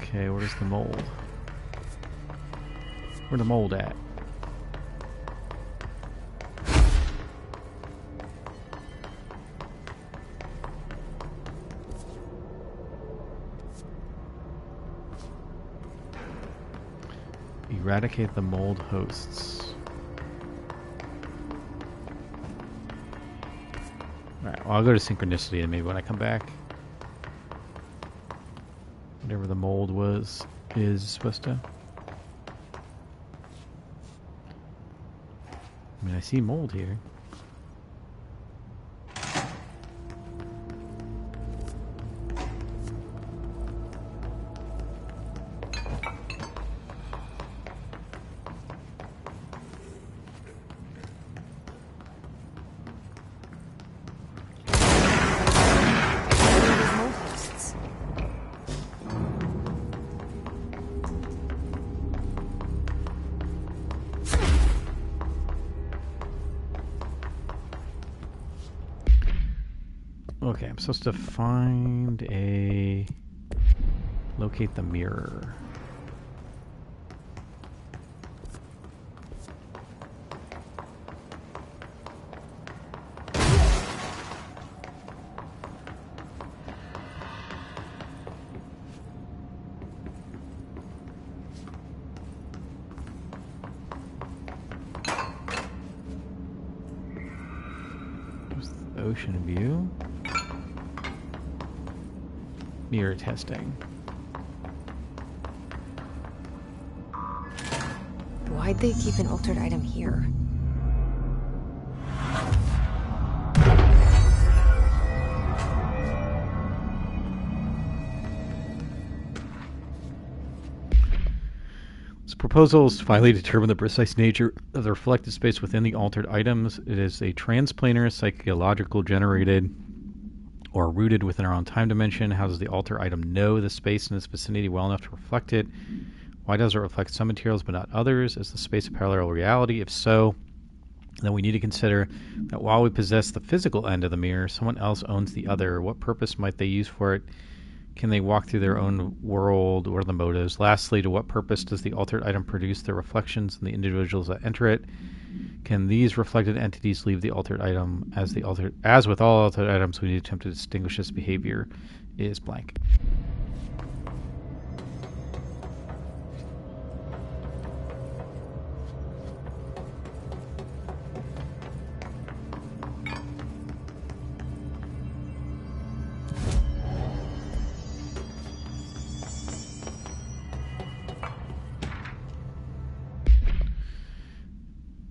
Okay, where's the mold? Where the mold at? Eradicate the mold hosts. Alright, well, I'll go to Synchronicity and maybe when I come back, whatever the mold is supposed to. I mean, I see mold here. Okay, I'm supposed to locate the mirror. There's the ocean view. Mirror testing. Why'd they keep an altered item here? This proposal is to finally determine the precise nature of the reflected space within the altered items. It is a transplanar, psychological generated, or rooted within our own time dimension. How does the alter item know the space in its vicinity well enough to reflect it? Why does it reflect some materials but not others? Is the space a parallel reality? If so, then we need to consider that while we possess the physical end of the mirror, someone else owns the other. What purpose might they use for it? Can they walk through their own world? What are the motives? Lastly, to what purpose does the altered item produce their reflections in the individuals that enter it? Can these reflected entities leave the altered item? As with all altered items, we need to attempt to distinguish this behavior is blank.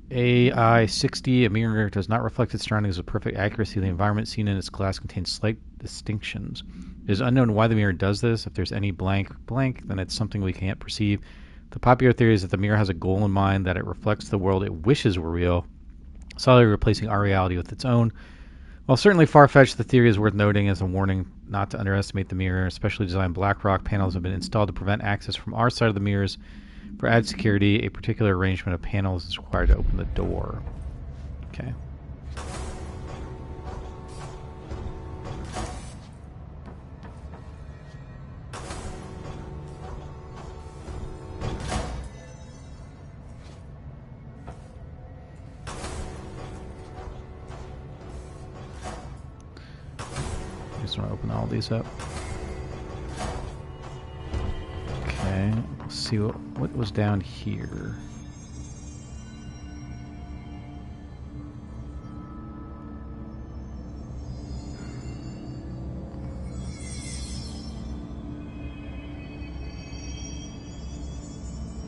AI-60, a mirror does not reflect its surroundings with perfect accuracy. The environment seen in its glass contains slight distinctions. It is unknown why the mirror does this. If there's any blank, then it's something we can't perceive. The popular theory is that the mirror has a goal in mind, that it reflects the world it wishes were real, solely replacing our reality with its own. While certainly far-fetched, the theory is worth noting as a warning not to underestimate the mirror. Specially designed black rock panels have been installed to prevent access from our side of the mirrors. For added security, a particular arrangement of panels is required to open the door. Okay. I just want to open all these up. Okay, let's see what was down here.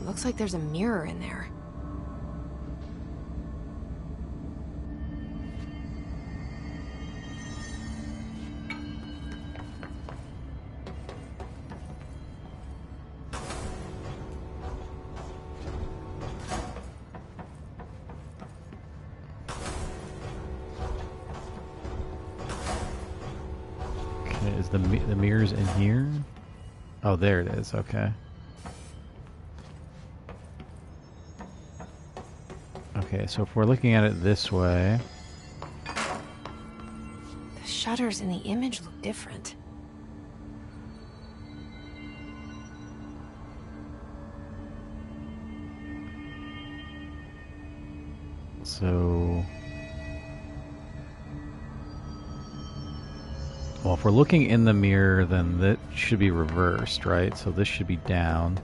Looks like there's a mirror in there. Is the mirrors in here? Oh, there it is. Okay. Okay, so if we're looking at it this way, The shutters in the image look different. so well, if we're looking in the mirror, then that should be reversed, right? So this should be down.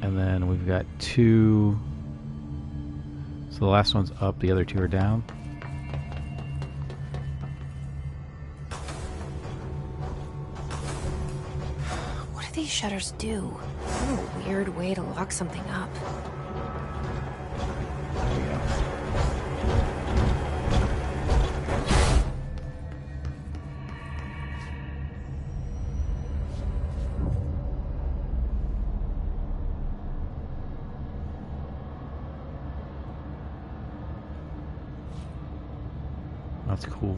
And then we've got 2. So the last one's up, the other 2 are down. What do these shutters do? What a weird way to lock something up. That's cool.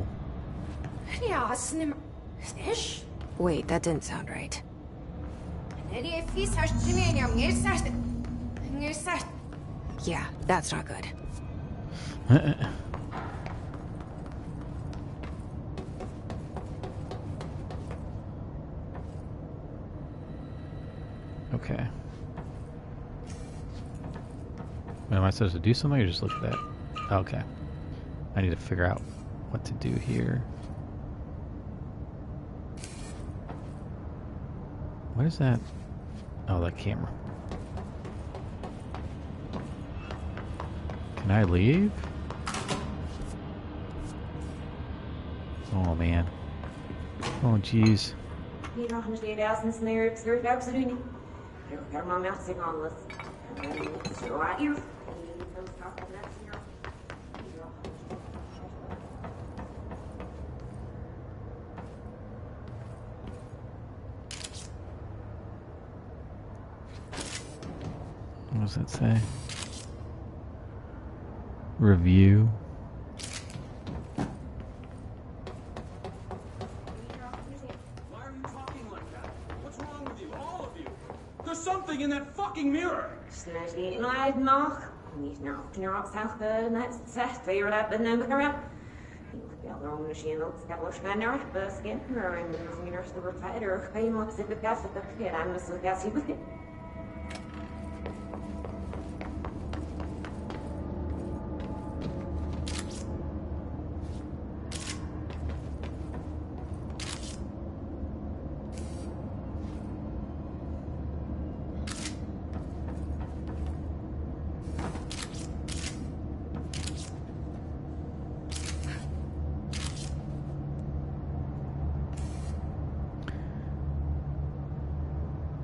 Wait, that didn't sound right. Yeah, that's not good. Okay. Am I supposed to do something or just look at that? Okay. I need to figure out what to do here. What is that? Oh, that camera. Can I leave? Oh, man. Oh, jeez. What does it say? Review. Why are you talking like that? What's wrong with you? All of you? There's something in that fucking mirror!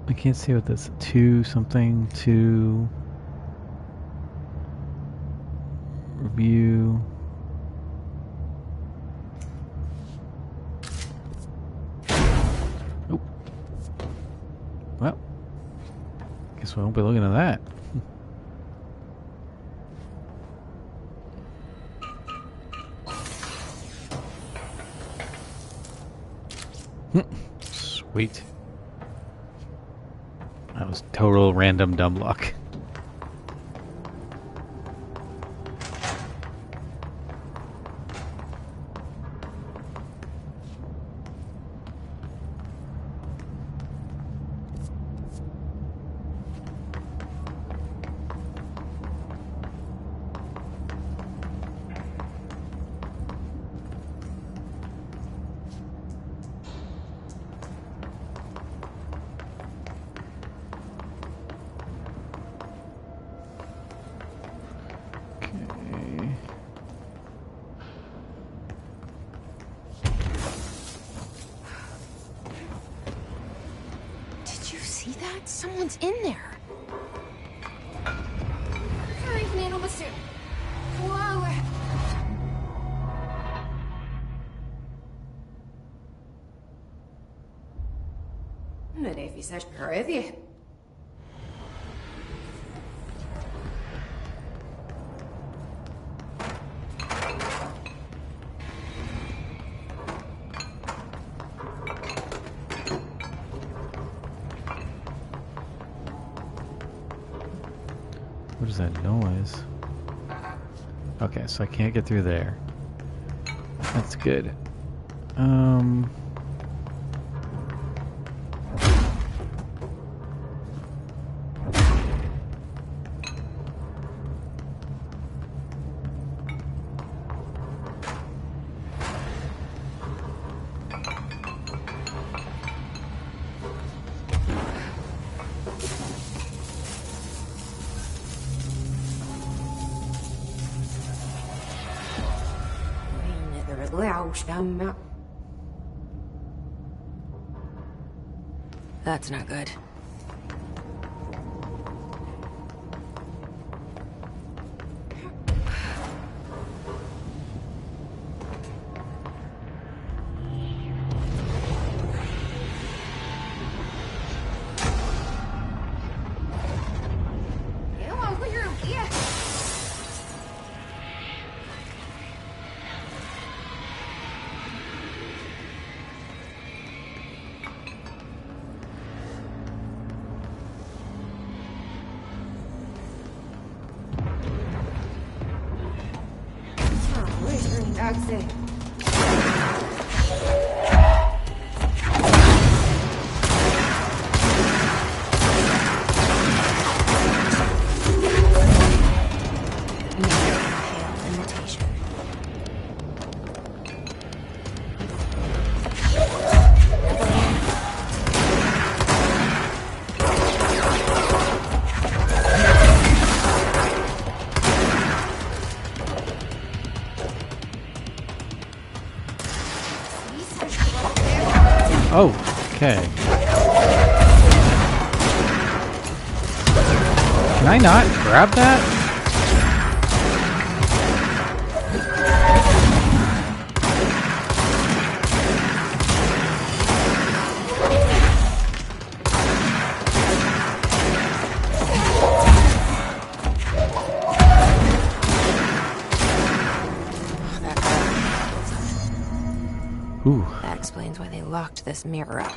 I can't see what this 2 something 2 review. Oh. Well, guess we won't be looking at that. Sweet. That was total random dumb luck. Someone's in there. What is that noise? Okay, so I can't get through there. That's good. That's not good. Oh, okay. Can I not grab that? Ooh. That explains why they locked this mirror up.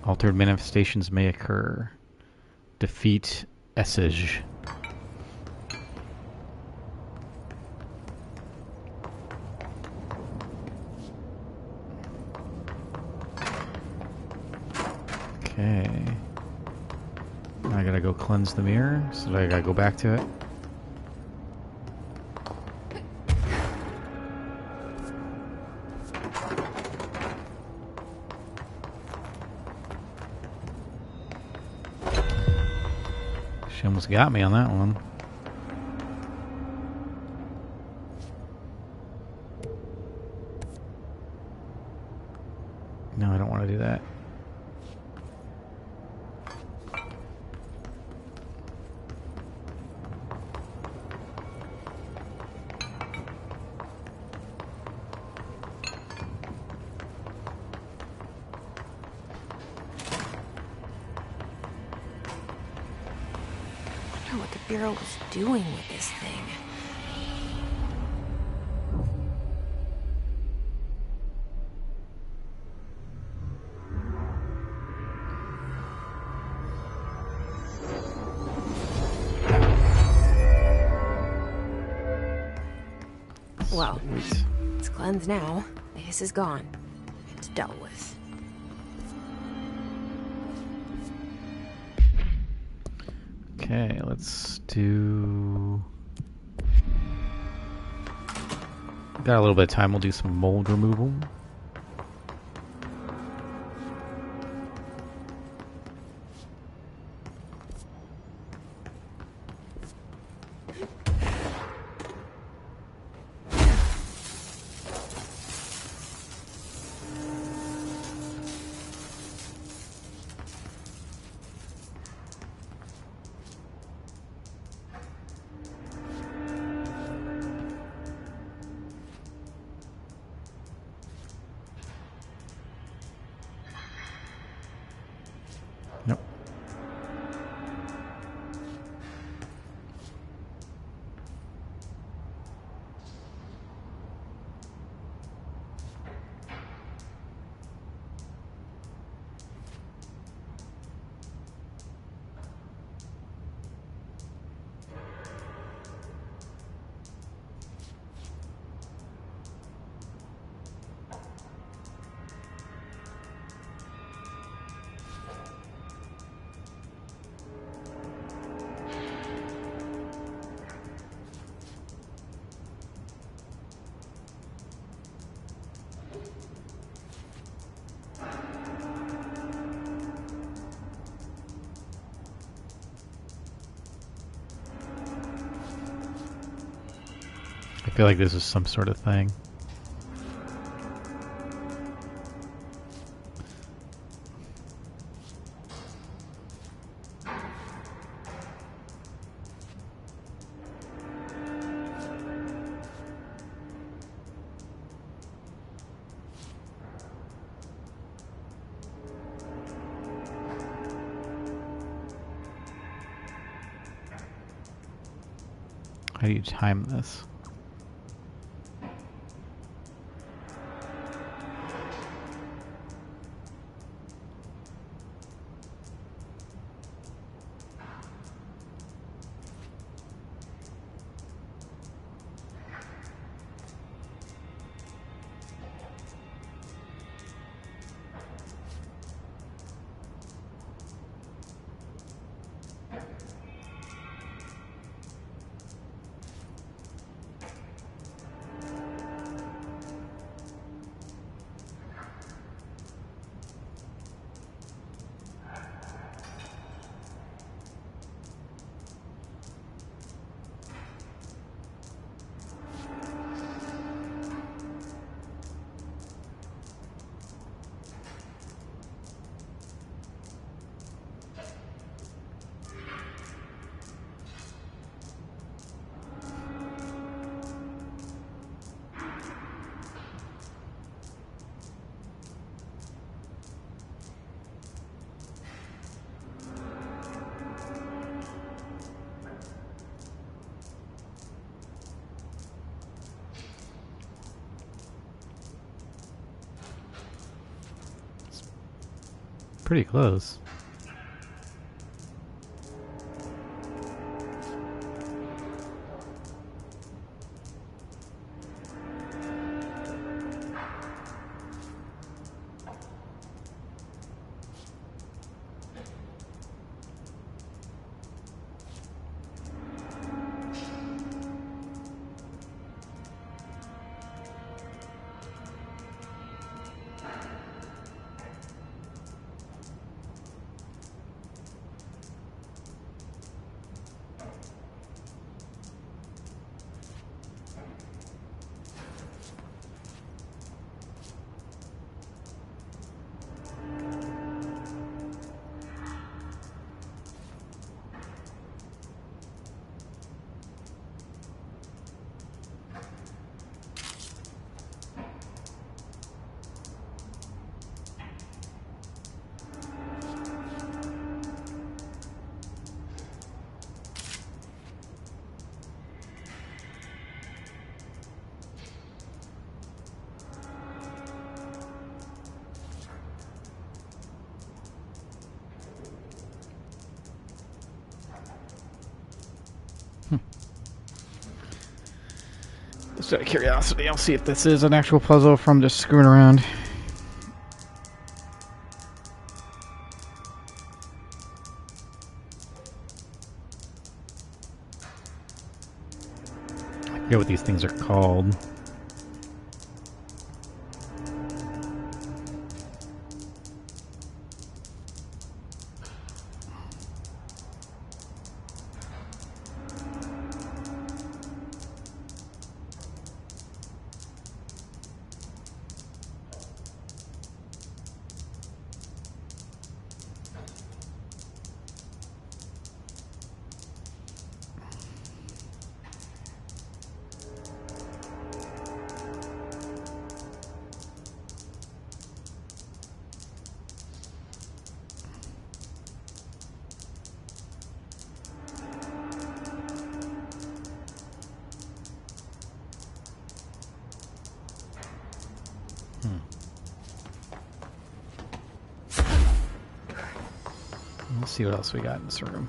Altered manifestations may occur. Defeat Essage. Okay. Now I gotta go cleanse the mirror, so I gotta go back to it. She almost got me on that one. No, I don't want to do that. What the Bureau was doing with this thing. Well, it's cleansed now. The hiss is gone. It's dealt with. Okay, let's do... Got a little bit of time, we'll do some mold removal. Nope. I feel like this is some sort of thing. How do you time this? Pretty close. Just out of curiosity, I'll see if this is an actual puzzle from just screwing around. I forget what these things are called. Let's see what else we got in this room.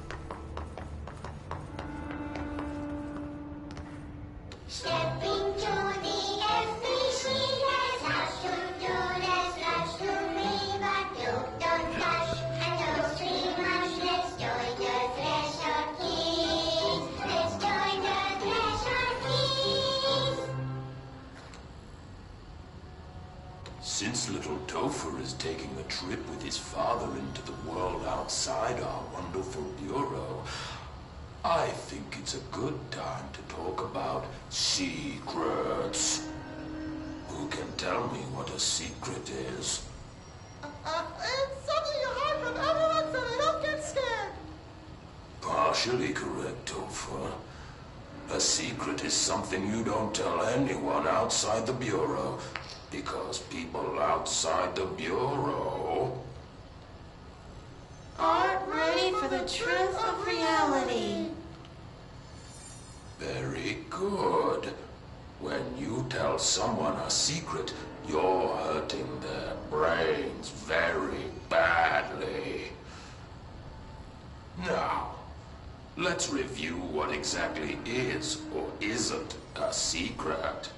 Since little Topher is taking a trip with his father into the world outside our wonderful bureau, I think it's a good time to talk about secrets. Who can tell me what a secret is? It's something you hide from everyone so they don't get scared. Partially correct, Topher. A secret is something you don't tell anyone outside the bureau. Because people outside the bureau Aren't ready for the truth of reality. Very Good. When you tell someone a secret, you're hurting their brains very badly. Now, let's review what exactly is or isn't a secret.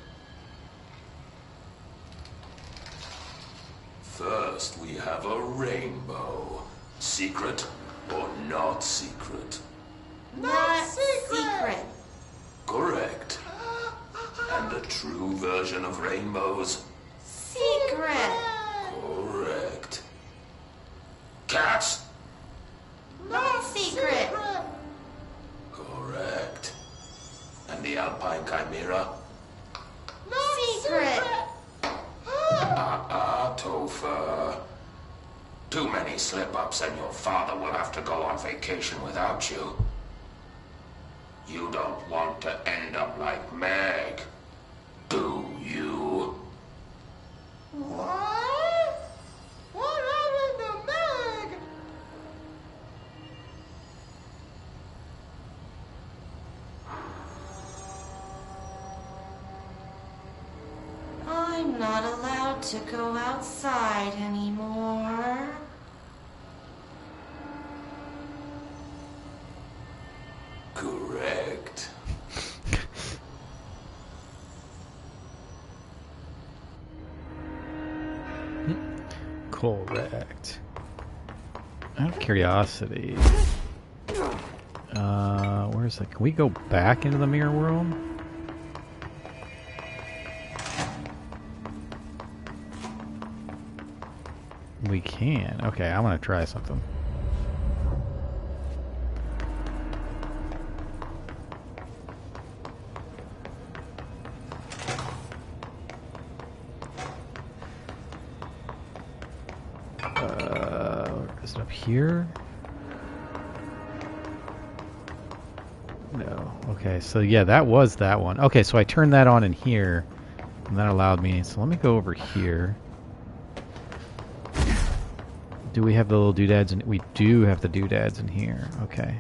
First, we have a rainbow. Secret or not secret? Not secret. Correct. And the true version of rainbows? Secret. Correct. Cats? Not secret. Correct. And the Alpine Chimera? Secret. Topher. Too many slip-ups and your father will have to go on vacation without you. You don't want to end up like Meg, do you? What? What happened to Meg? I'm not allowed to go outside anymore. Correct. Correct. Out of curiosity, where's it? Can we go back into the mirror world? We can. Okay, I want to try something. Is it up here? No. Okay, so yeah, that was that one. Okay, so I turned that on in here, and that allowed me. So let me go over here. Do we have the little doodads? We do have the doodads in here. Okay.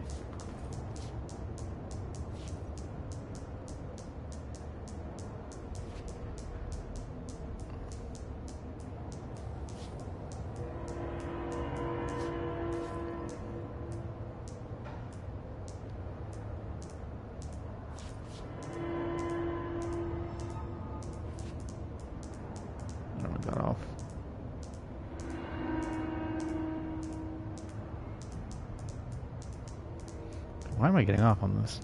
Why am I getting off on this?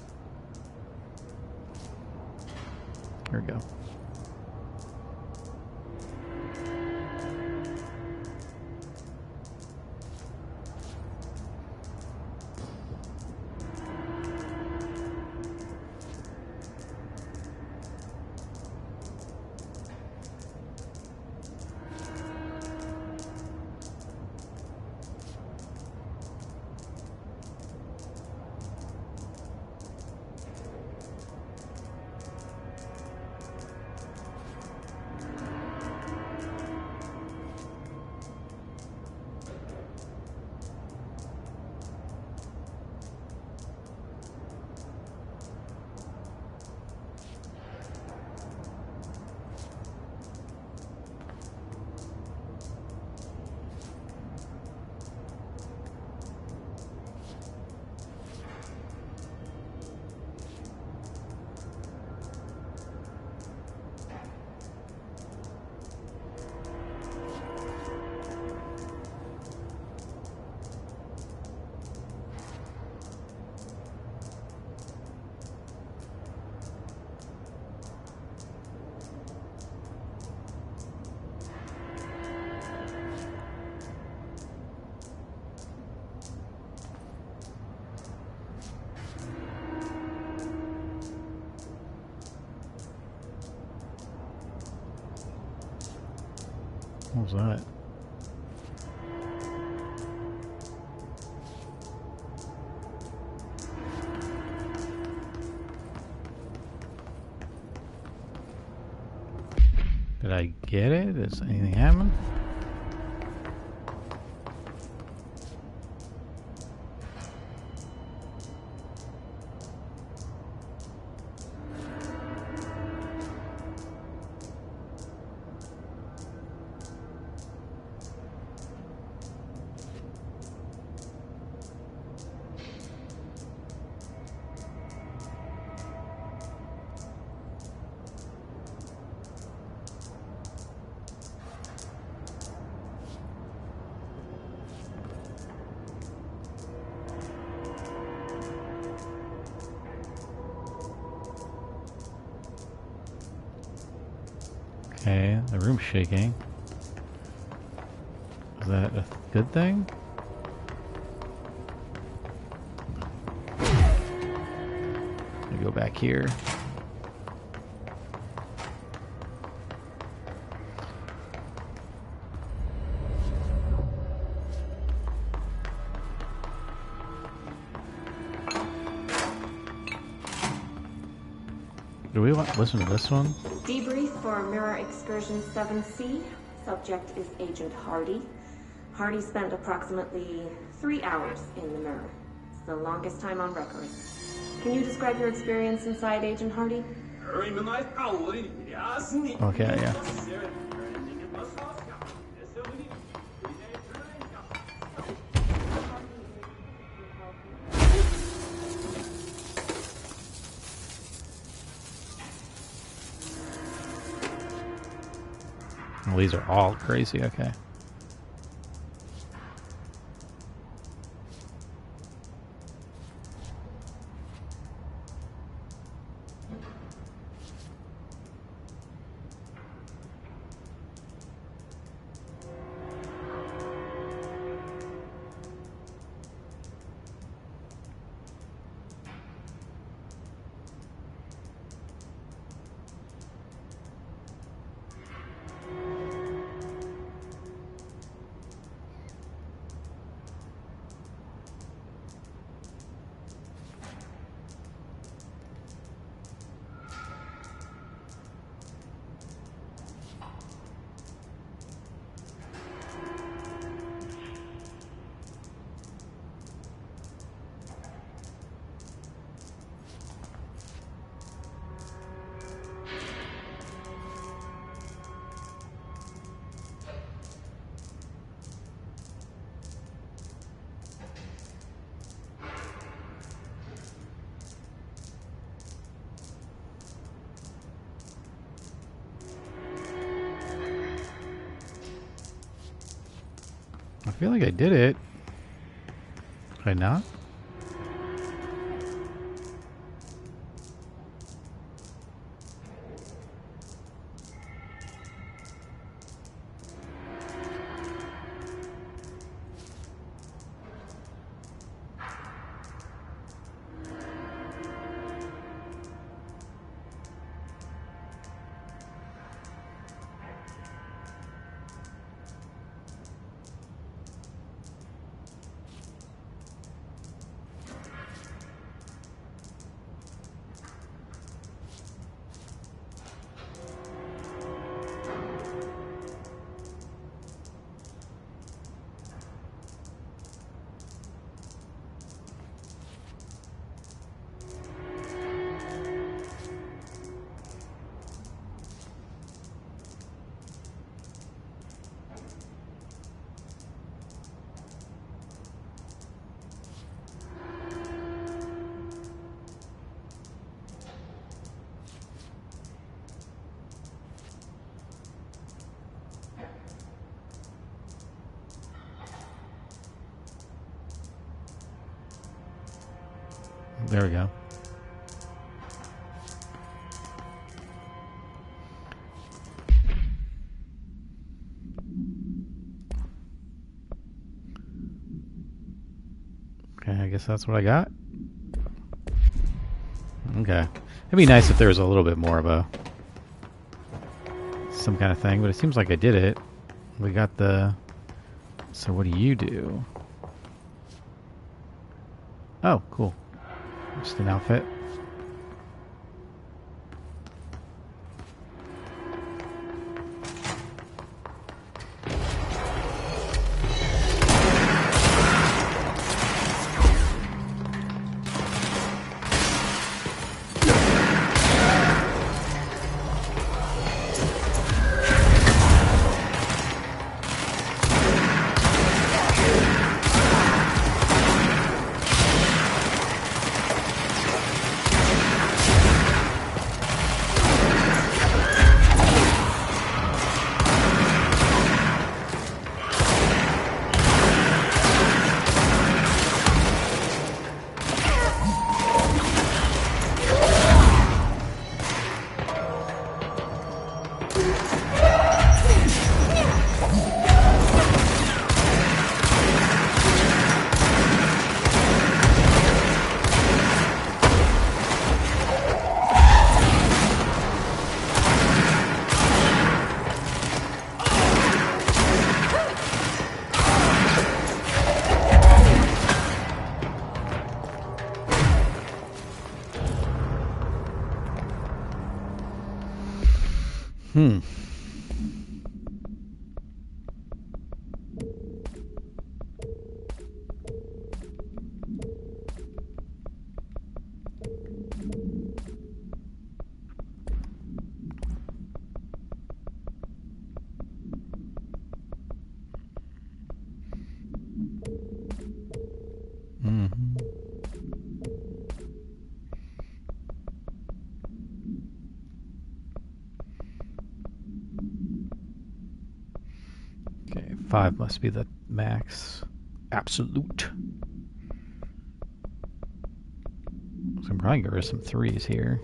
Here we go. What was that? Did I get it? Does anything happen? Okay, the room's shaking. Is that a good thing? I go back here. Do we want to listen to this one? Debrief for Mirror Excursion 7C. Subject is Agent Hardy. Hardy spent approximately 3 hours in the mirror. It's the longest time on record. Can you describe your experience inside Agent Hardy? Okay, yeah. Well, these are all crazy, okay. I feel like I did it. Did I not? There we go. Okay, I guess that's what I got. Okay. It'd be nice if there was a little bit more of a some kind of thing, but it seems like I did it. We got the... So what do you do? Oh, cool. Just an outfit. Okay, 5 must be the max. Absolute. So I'm probably get rid of some 3s here.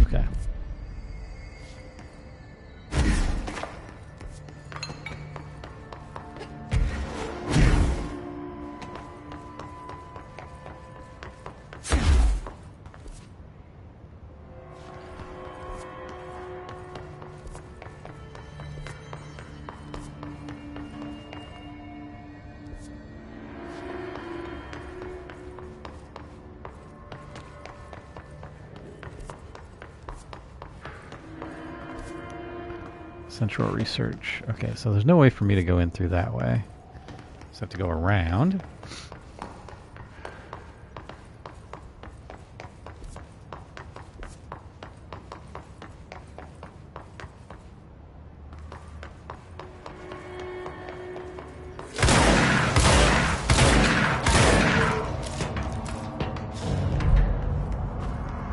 Okay. Central research. Okay, so there's no way for me to go in through that way. Just have to go around.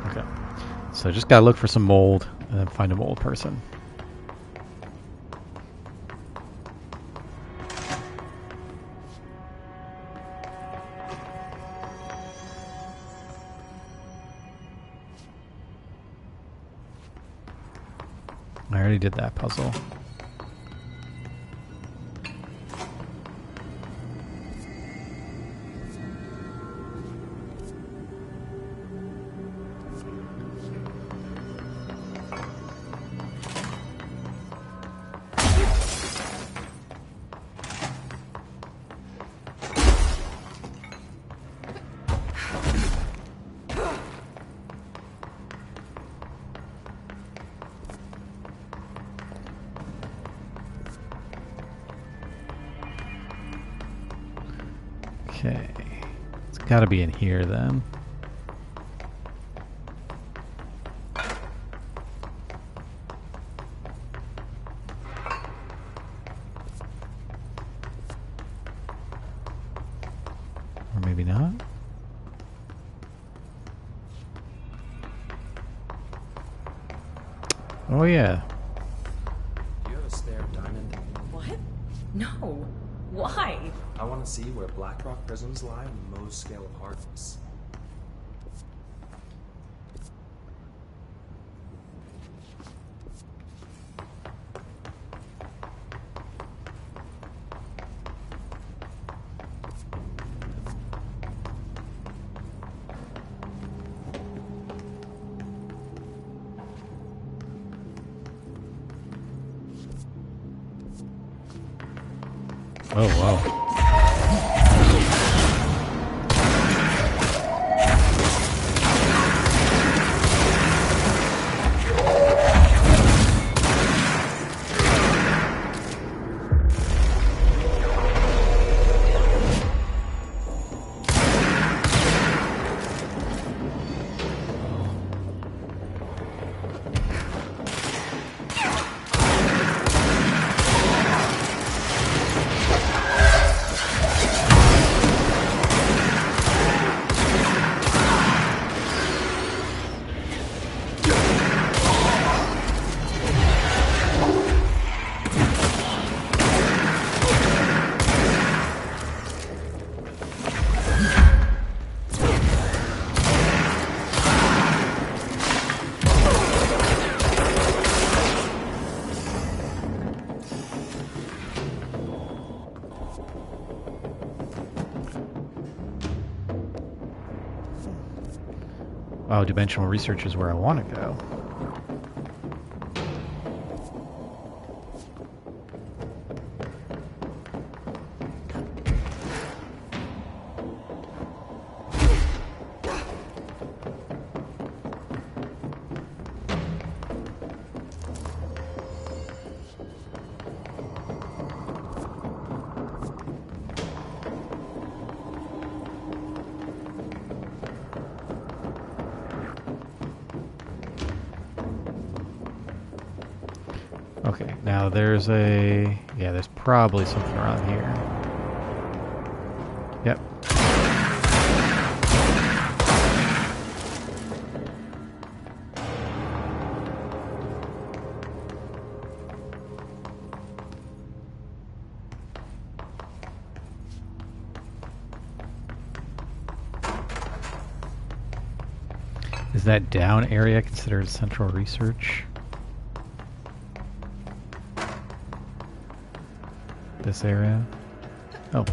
Okay, so just gotta look for some mold and then find a mold person. I already did that puzzle. Okay, it's got to be in here then. Or maybe not. Oh yeah. Do you have a spare diamond? What? No. Why? I want to see where Blackrock prisms lie on the Mohs scale of hardness. Oh wow. Oh, dimensional research is where I want to go. Okay, now there's there's probably something around here. Yep. Is that down area considered central research? This area? Oh.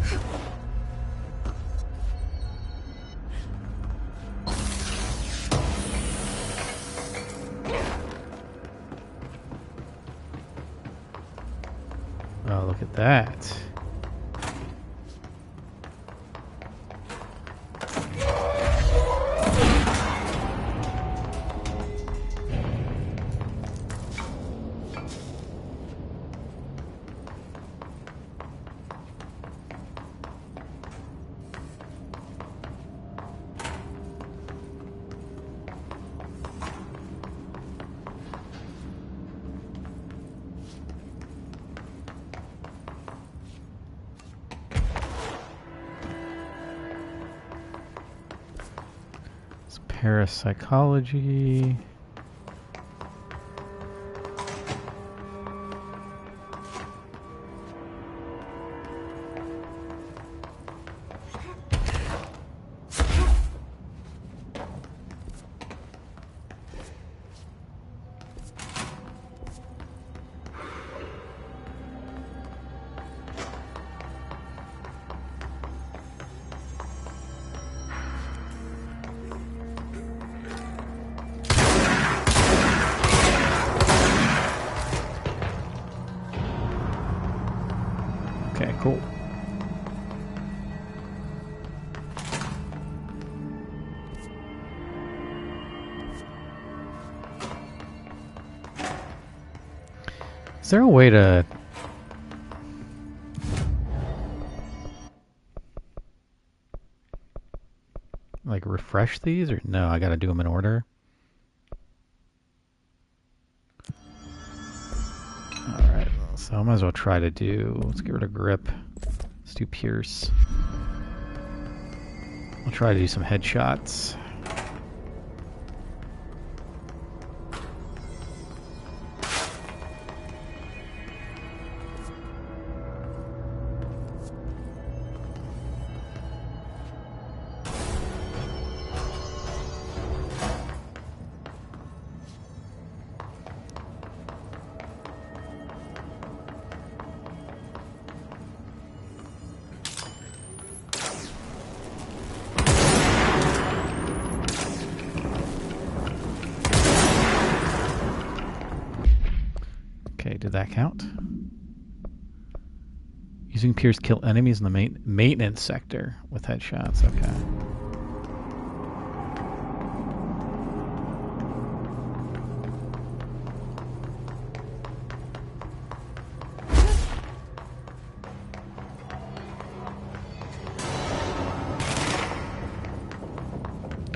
Oh, look at that. Parapsychology. Okay, cool. Is there a way to like refresh these, or no, I gotta do them in order? Alright, so I might as well try to do, let's get rid of grip. Let's do pierce. I'll try to do some headshots. Okay, did that count? Using Pierce kill enemies in the maintenance sector with headshots. Okay.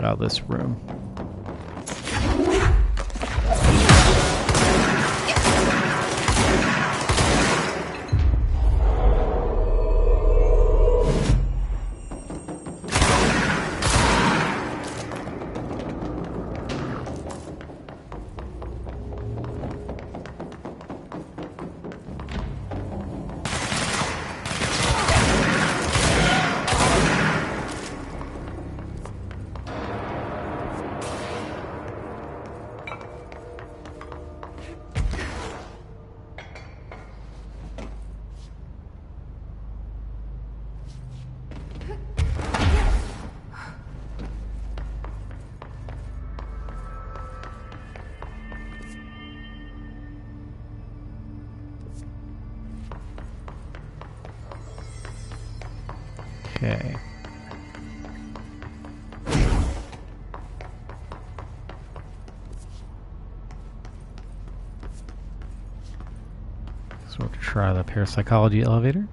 Oh, this room. Okay. So we'll try the parapsychology elevator.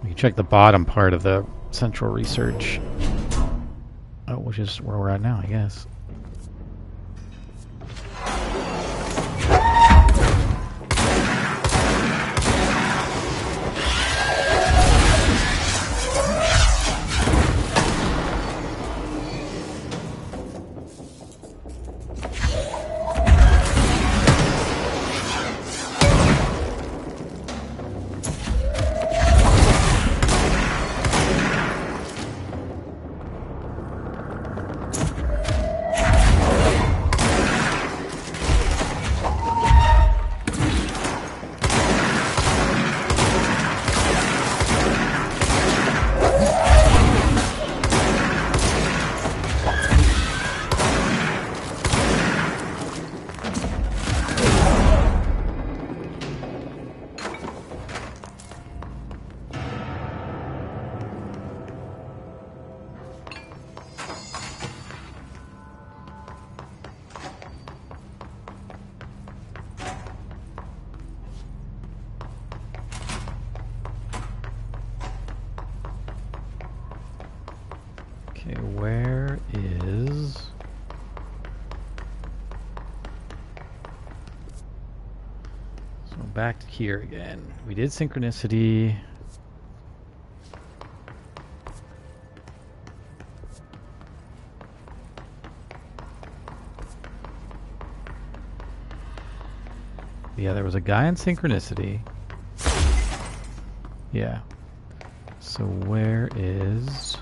We can check the bottom part of the central research, which is where we're at now, I guess. Okay, where is... So back here again. We did synchronicity. Yeah, there was a guy in synchronicity. Yeah. So where is...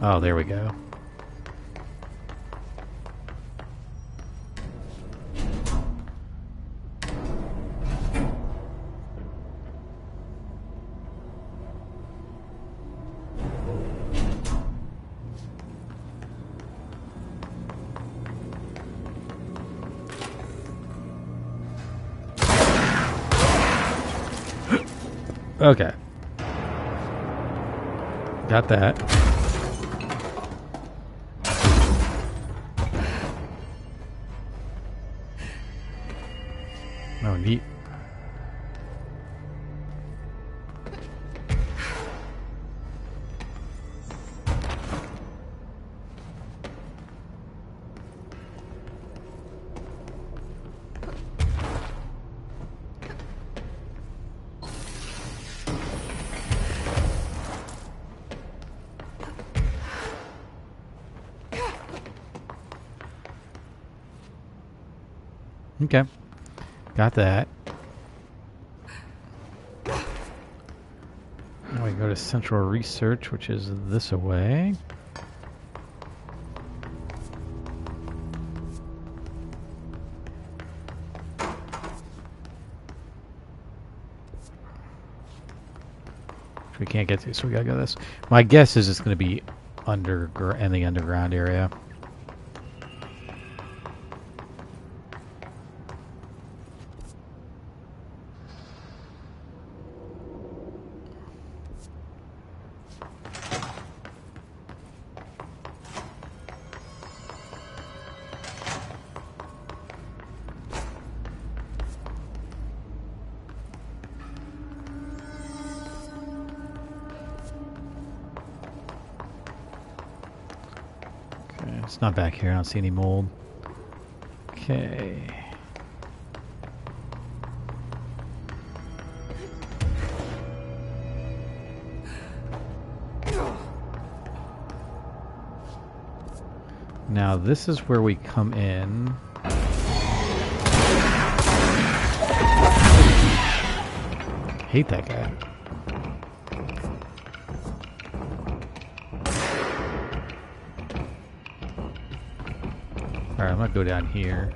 Oh, there we go. Okay. Got that. Oh, neat. Okay. Got that. Now we go to Central Research, which is this away. Which we can't get to, so we gotta go this. My guess is it's going to be in the underground area. It's not back here. I don't see any mold. Okay. Now this is where we come in. Hate that guy. Alright, I'm gonna go down here.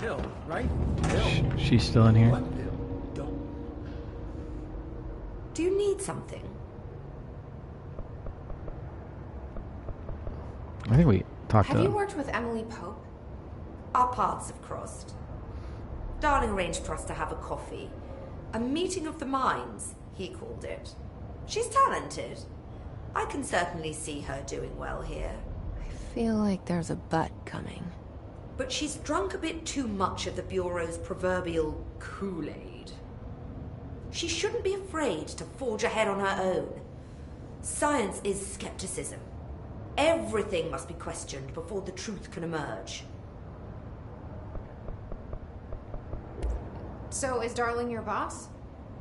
Hill, right? Hill. She's still in here. What Hill? Don't. Do you need something? I think we talked Have to you worked with Emily Pope? Our paths have crossed. Darling arranged for us to have a coffee. A meeting of the minds, he called it. She's talented. I can certainly see her doing well here. I feel like there's a but coming. But she's drunk a bit too much of the Bureau's proverbial Kool-Aid. She shouldn't be afraid to forge ahead on her own. Science is skepticism. Everything must be questioned before the truth can emerge. So is Darling your boss?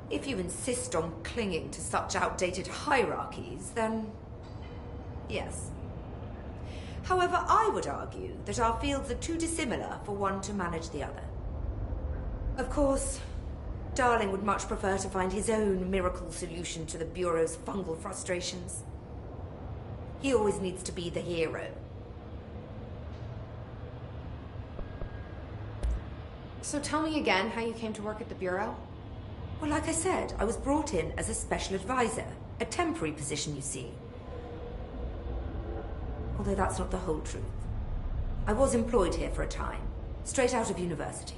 If you insist on clinging to such outdated hierarchies, then yes. However, I would argue that our fields are too dissimilar for one to manage the other. Of course, Darling would much prefer to find his own miracle solution to the Bureau's fungal frustrations. He always needs to be the hero. So tell me again how you came to work at the Bureau? Well, like I said, I was brought in as a special advisor. A temporary position, you see. Although that's not the whole truth. I was employed here for a time, straight out of university.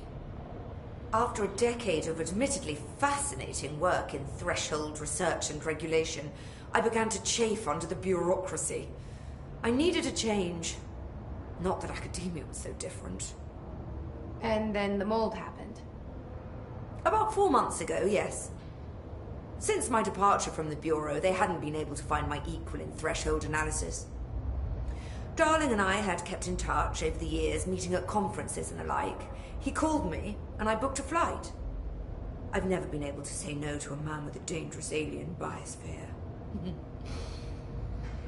After a decade of admittedly fascinating work in threshold research and regulation, I began to chafe under the bureaucracy. I needed a change. Not that academia was so different. And then the mold happened. About 4 months ago, yes. Since my departure from the Bureau, they hadn't been able to find my equal in threshold analysis. Darling and I had kept in touch over the years, meeting at conferences and the like. He called me, and I booked a flight. I've never been able to say no to a man with a dangerous alien biosphere.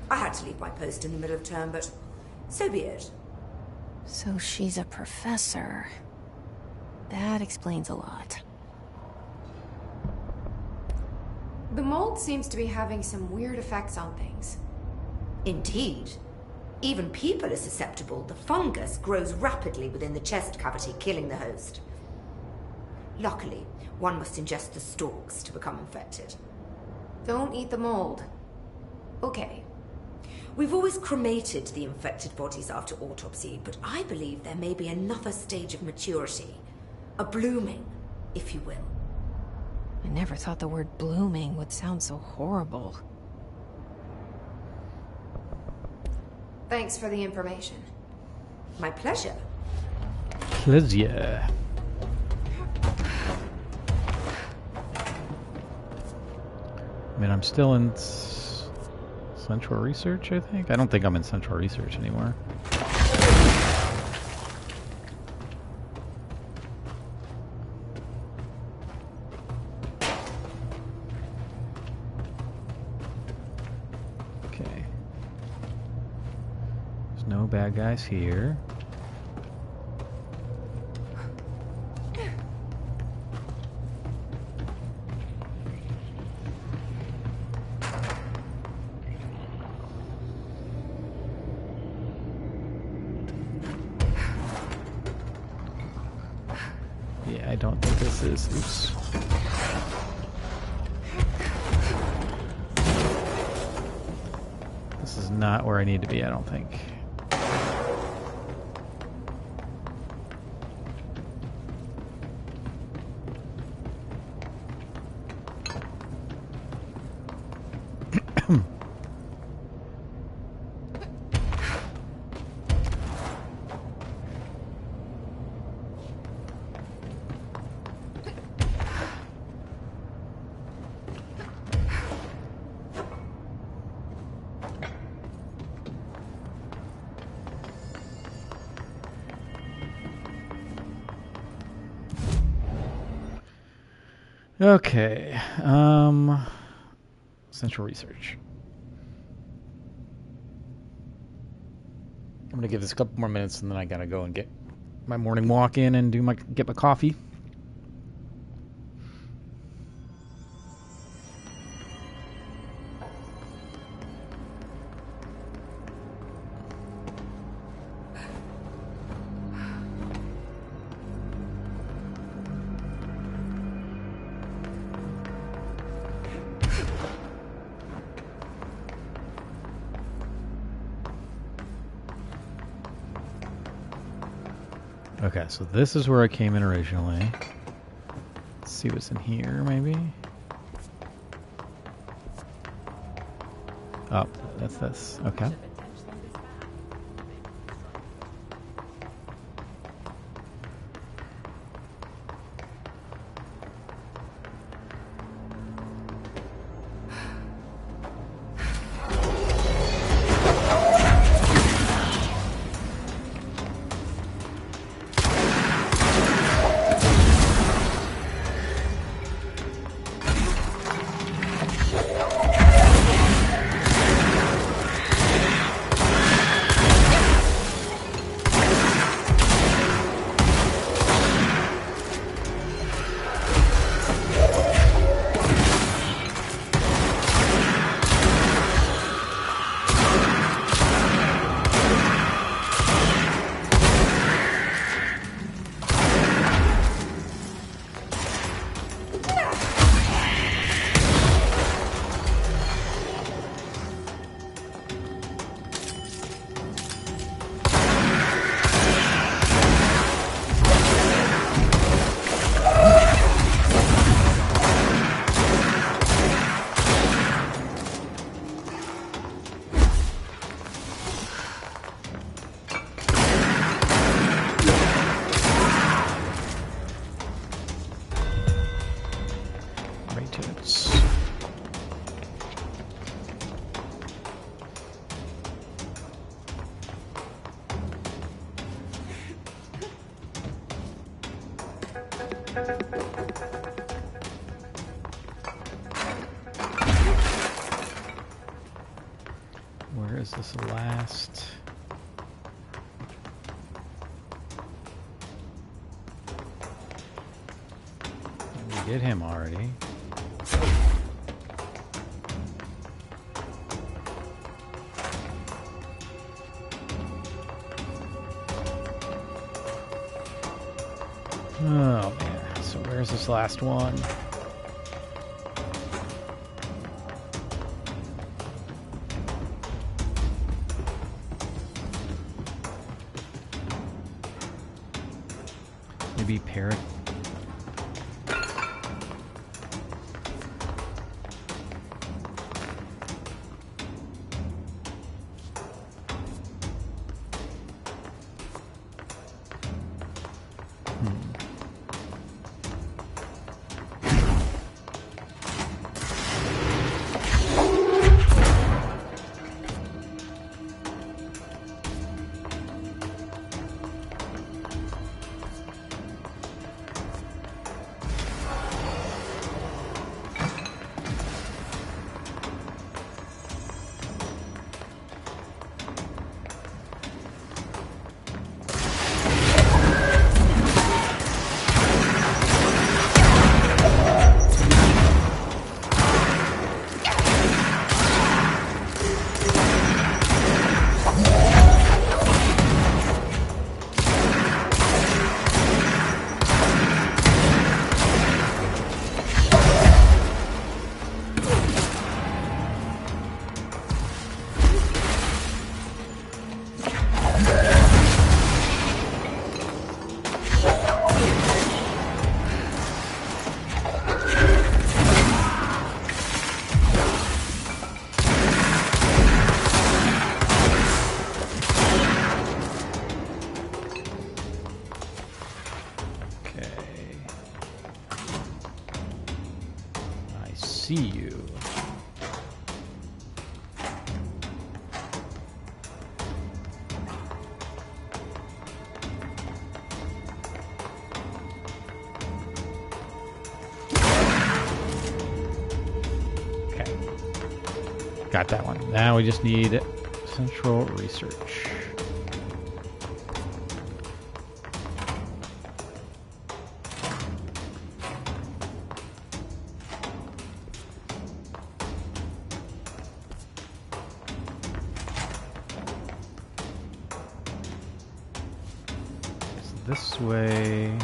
I had to leave my post in the middle of term, but so be it. So she's a professor. That explains a lot. The mold seems to be having some weird effects on things. Indeed. Even people are susceptible. The fungus grows rapidly within the chest cavity, killing the host. Luckily, one must ingest the stalks to become infected. Don't eat the mold. Okay. We've always cremated the infected bodies after autopsy, but I believe there may be another stage of maturity. A blooming, if you will. I never thought the word blooming would sound so horrible. Thanks for the information. My pleasure. Pleasure. I mean, I'm still in Central Research, I think. I don't think I'm in Central Research anymore. Okay. There's no bad guys here. I don't think this is. Oops. This is not where I need to be, I don't think. Okay, Central Research. I'm gonna give this a couple more minutes, and then I gotta go and get my morning walk in and get my coffee. Okay, so this is where I came in originally. Let's see what's in here, maybe. Oh, that's this. Okay. Where is this last? We did him already. Oh man, so where's this last one? Maybe parrot. See you. Okay. Got that one. Now we just need central research. This way.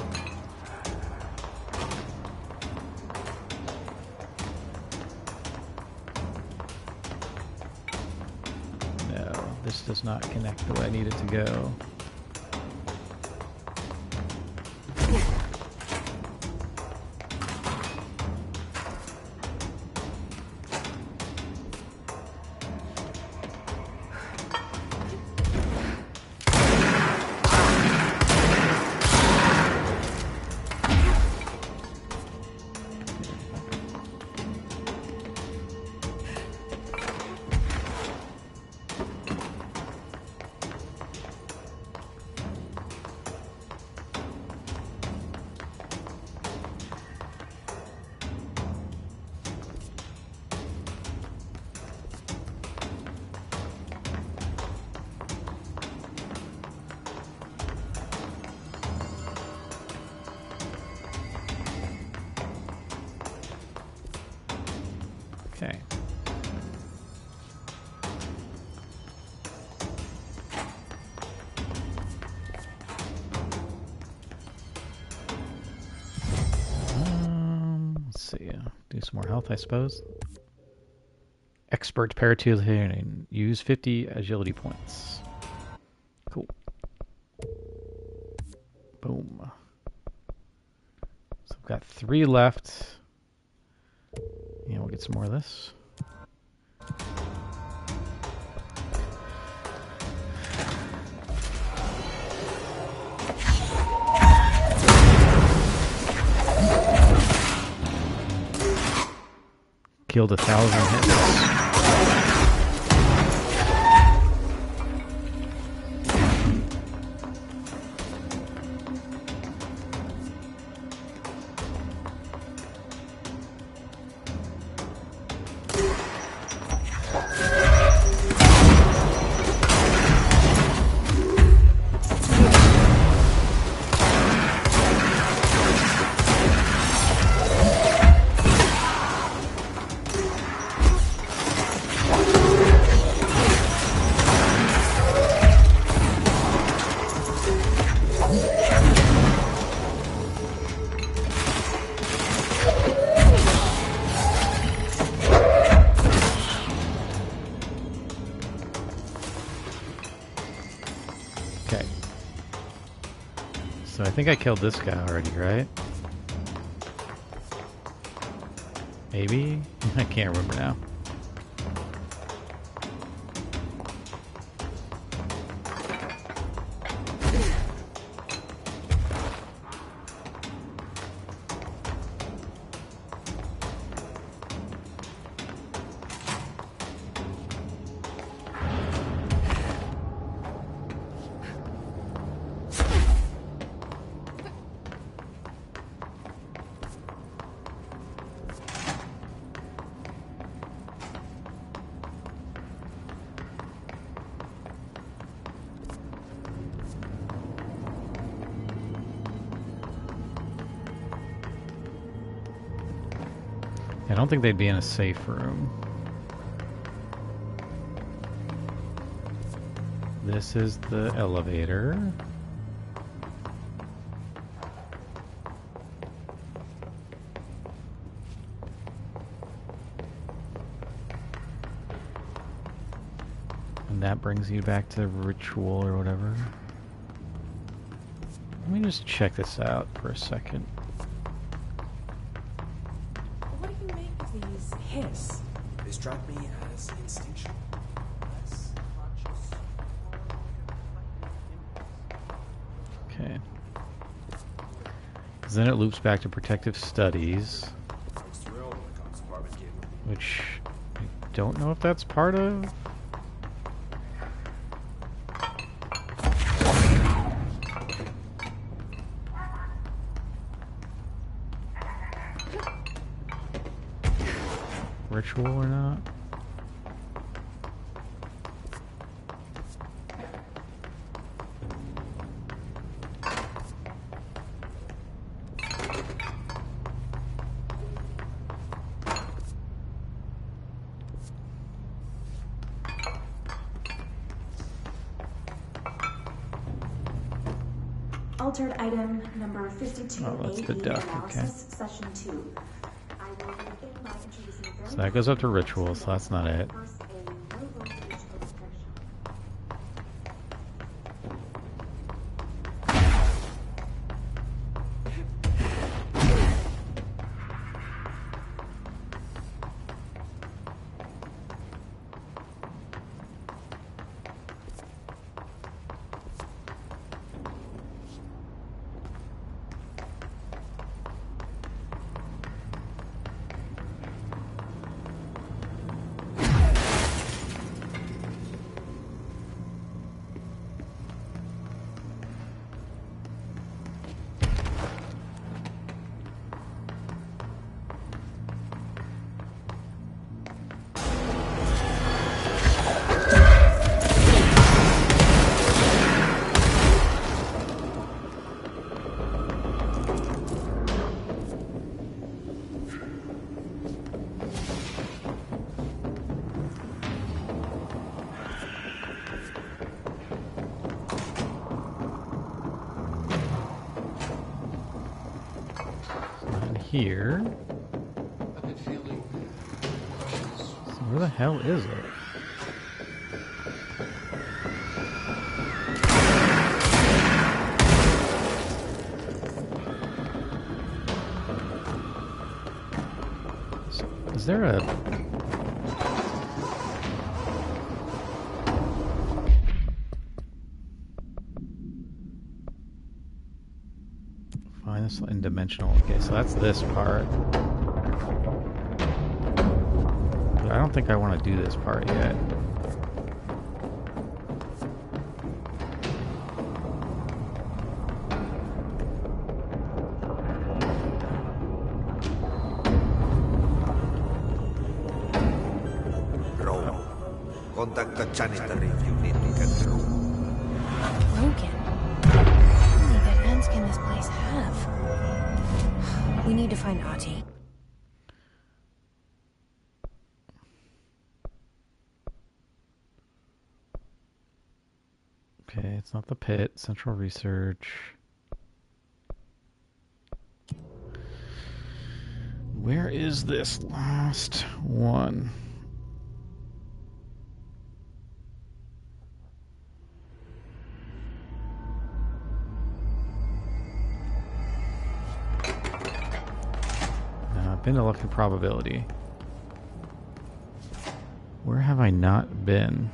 No, this does not connect the way I need it to go. Okay. Let's see. Do some more health, I suppose. Expert paratuning. Use 50 agility points. Cool. Boom. So I've got 3 left. Yeah, we'll get some more of this. Killed 1,000 hits. So I think I killed this guy already, right? Maybe? I can't remember now. I don't think they'd be in a safe room. This is the elevator. And that brings you back to ritual or whatever. Let me just check this out for a second. Hiss. They strike me as instinctual, less conscious. Okay. Because then it loops back to protective studies, which I don't know if that's part of. Ritual or not? Altered item number 52. Oh, that's the duck. Okay. Session 2. I will begin by introducing So that goes up to ritual, so that's not it. here. I've been feeling So where the hell is it? Is there a... Find this in dimensional. Okay, so that's this part. But I don't think I want to do this part yet. Contact the janitor if you need to get through. Broken. How many dead ends can this place have? We need to find Ahti. Okay, it's not the pit. Central research. Where is this last one? I've been to look at probability. Where have I not been?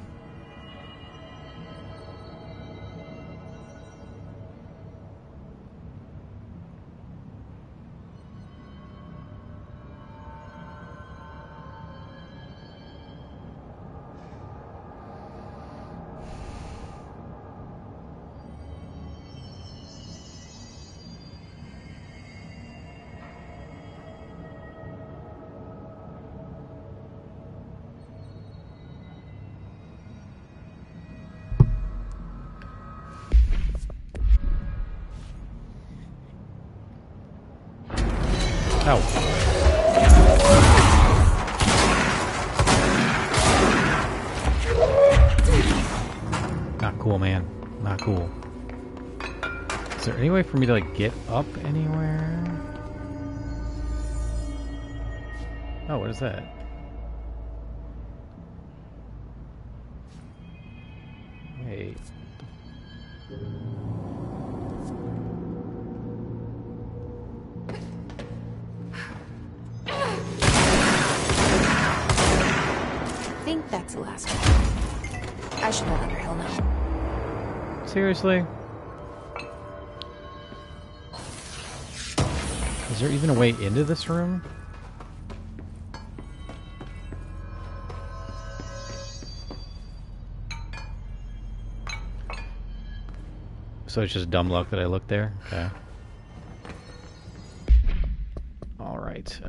Oh. Not cool, man. Not cool. Is there any way for me to, like, get up anywhere? Oh, what is that? Wait. I think that's the last one. I should let Underhill know. Seriously? Is there even a way into this room? So it's just dumb luck that I looked there? Okay. Alright,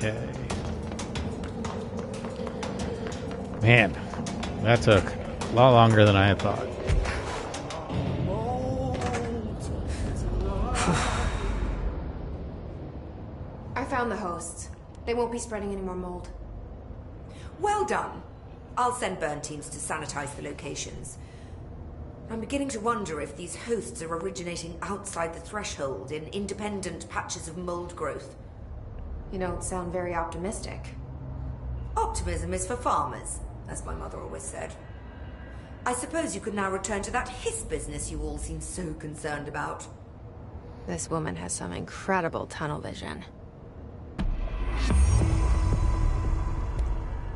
okay. Man, that took a lot longer than I had thought. I found the hosts. They won't be spreading any more mold. Well done. I'll send burn teams to sanitize the locations. I'm beginning to wonder if these hosts are originating outside the threshold in independent patches of mold growth. You don't sound very optimistic. Optimism is for farmers, as my mother always said. I suppose you could now return to that hiss business you all seem so concerned about. This woman has some incredible tunnel vision.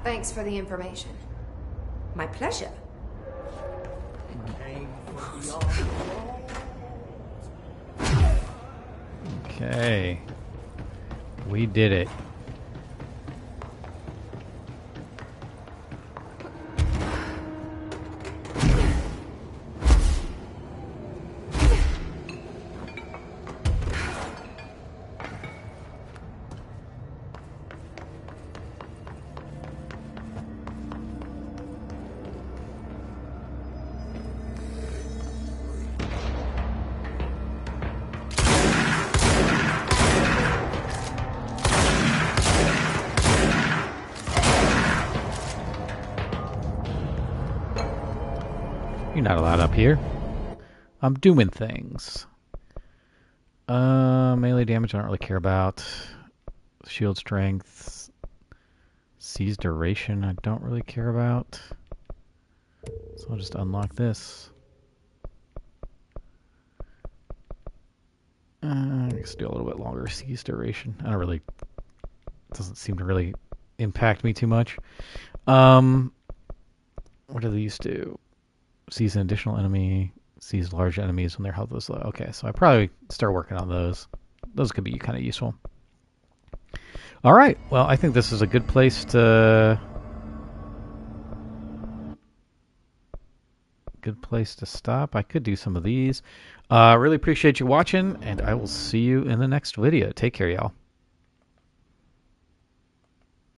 Thanks for the information. My pleasure. Okay. We did it. You're not allowed up here. I'm doing things. Melee damage I don't really care about. Shield strength. Seize duration I don't really care about. So I'll just unlock this. Let's do a little bit longer seize duration. I don't really... doesn't seem to really impact me too much. What do these do? Seize an additional enemy, seize large enemies when their health is low. Okay, so I probably start working on those. Those could be kind of useful. All right, well, I think this is a good place to stop. I could do some of these. Really appreciate you watching, and I will see you in the next video. Take care, y'all.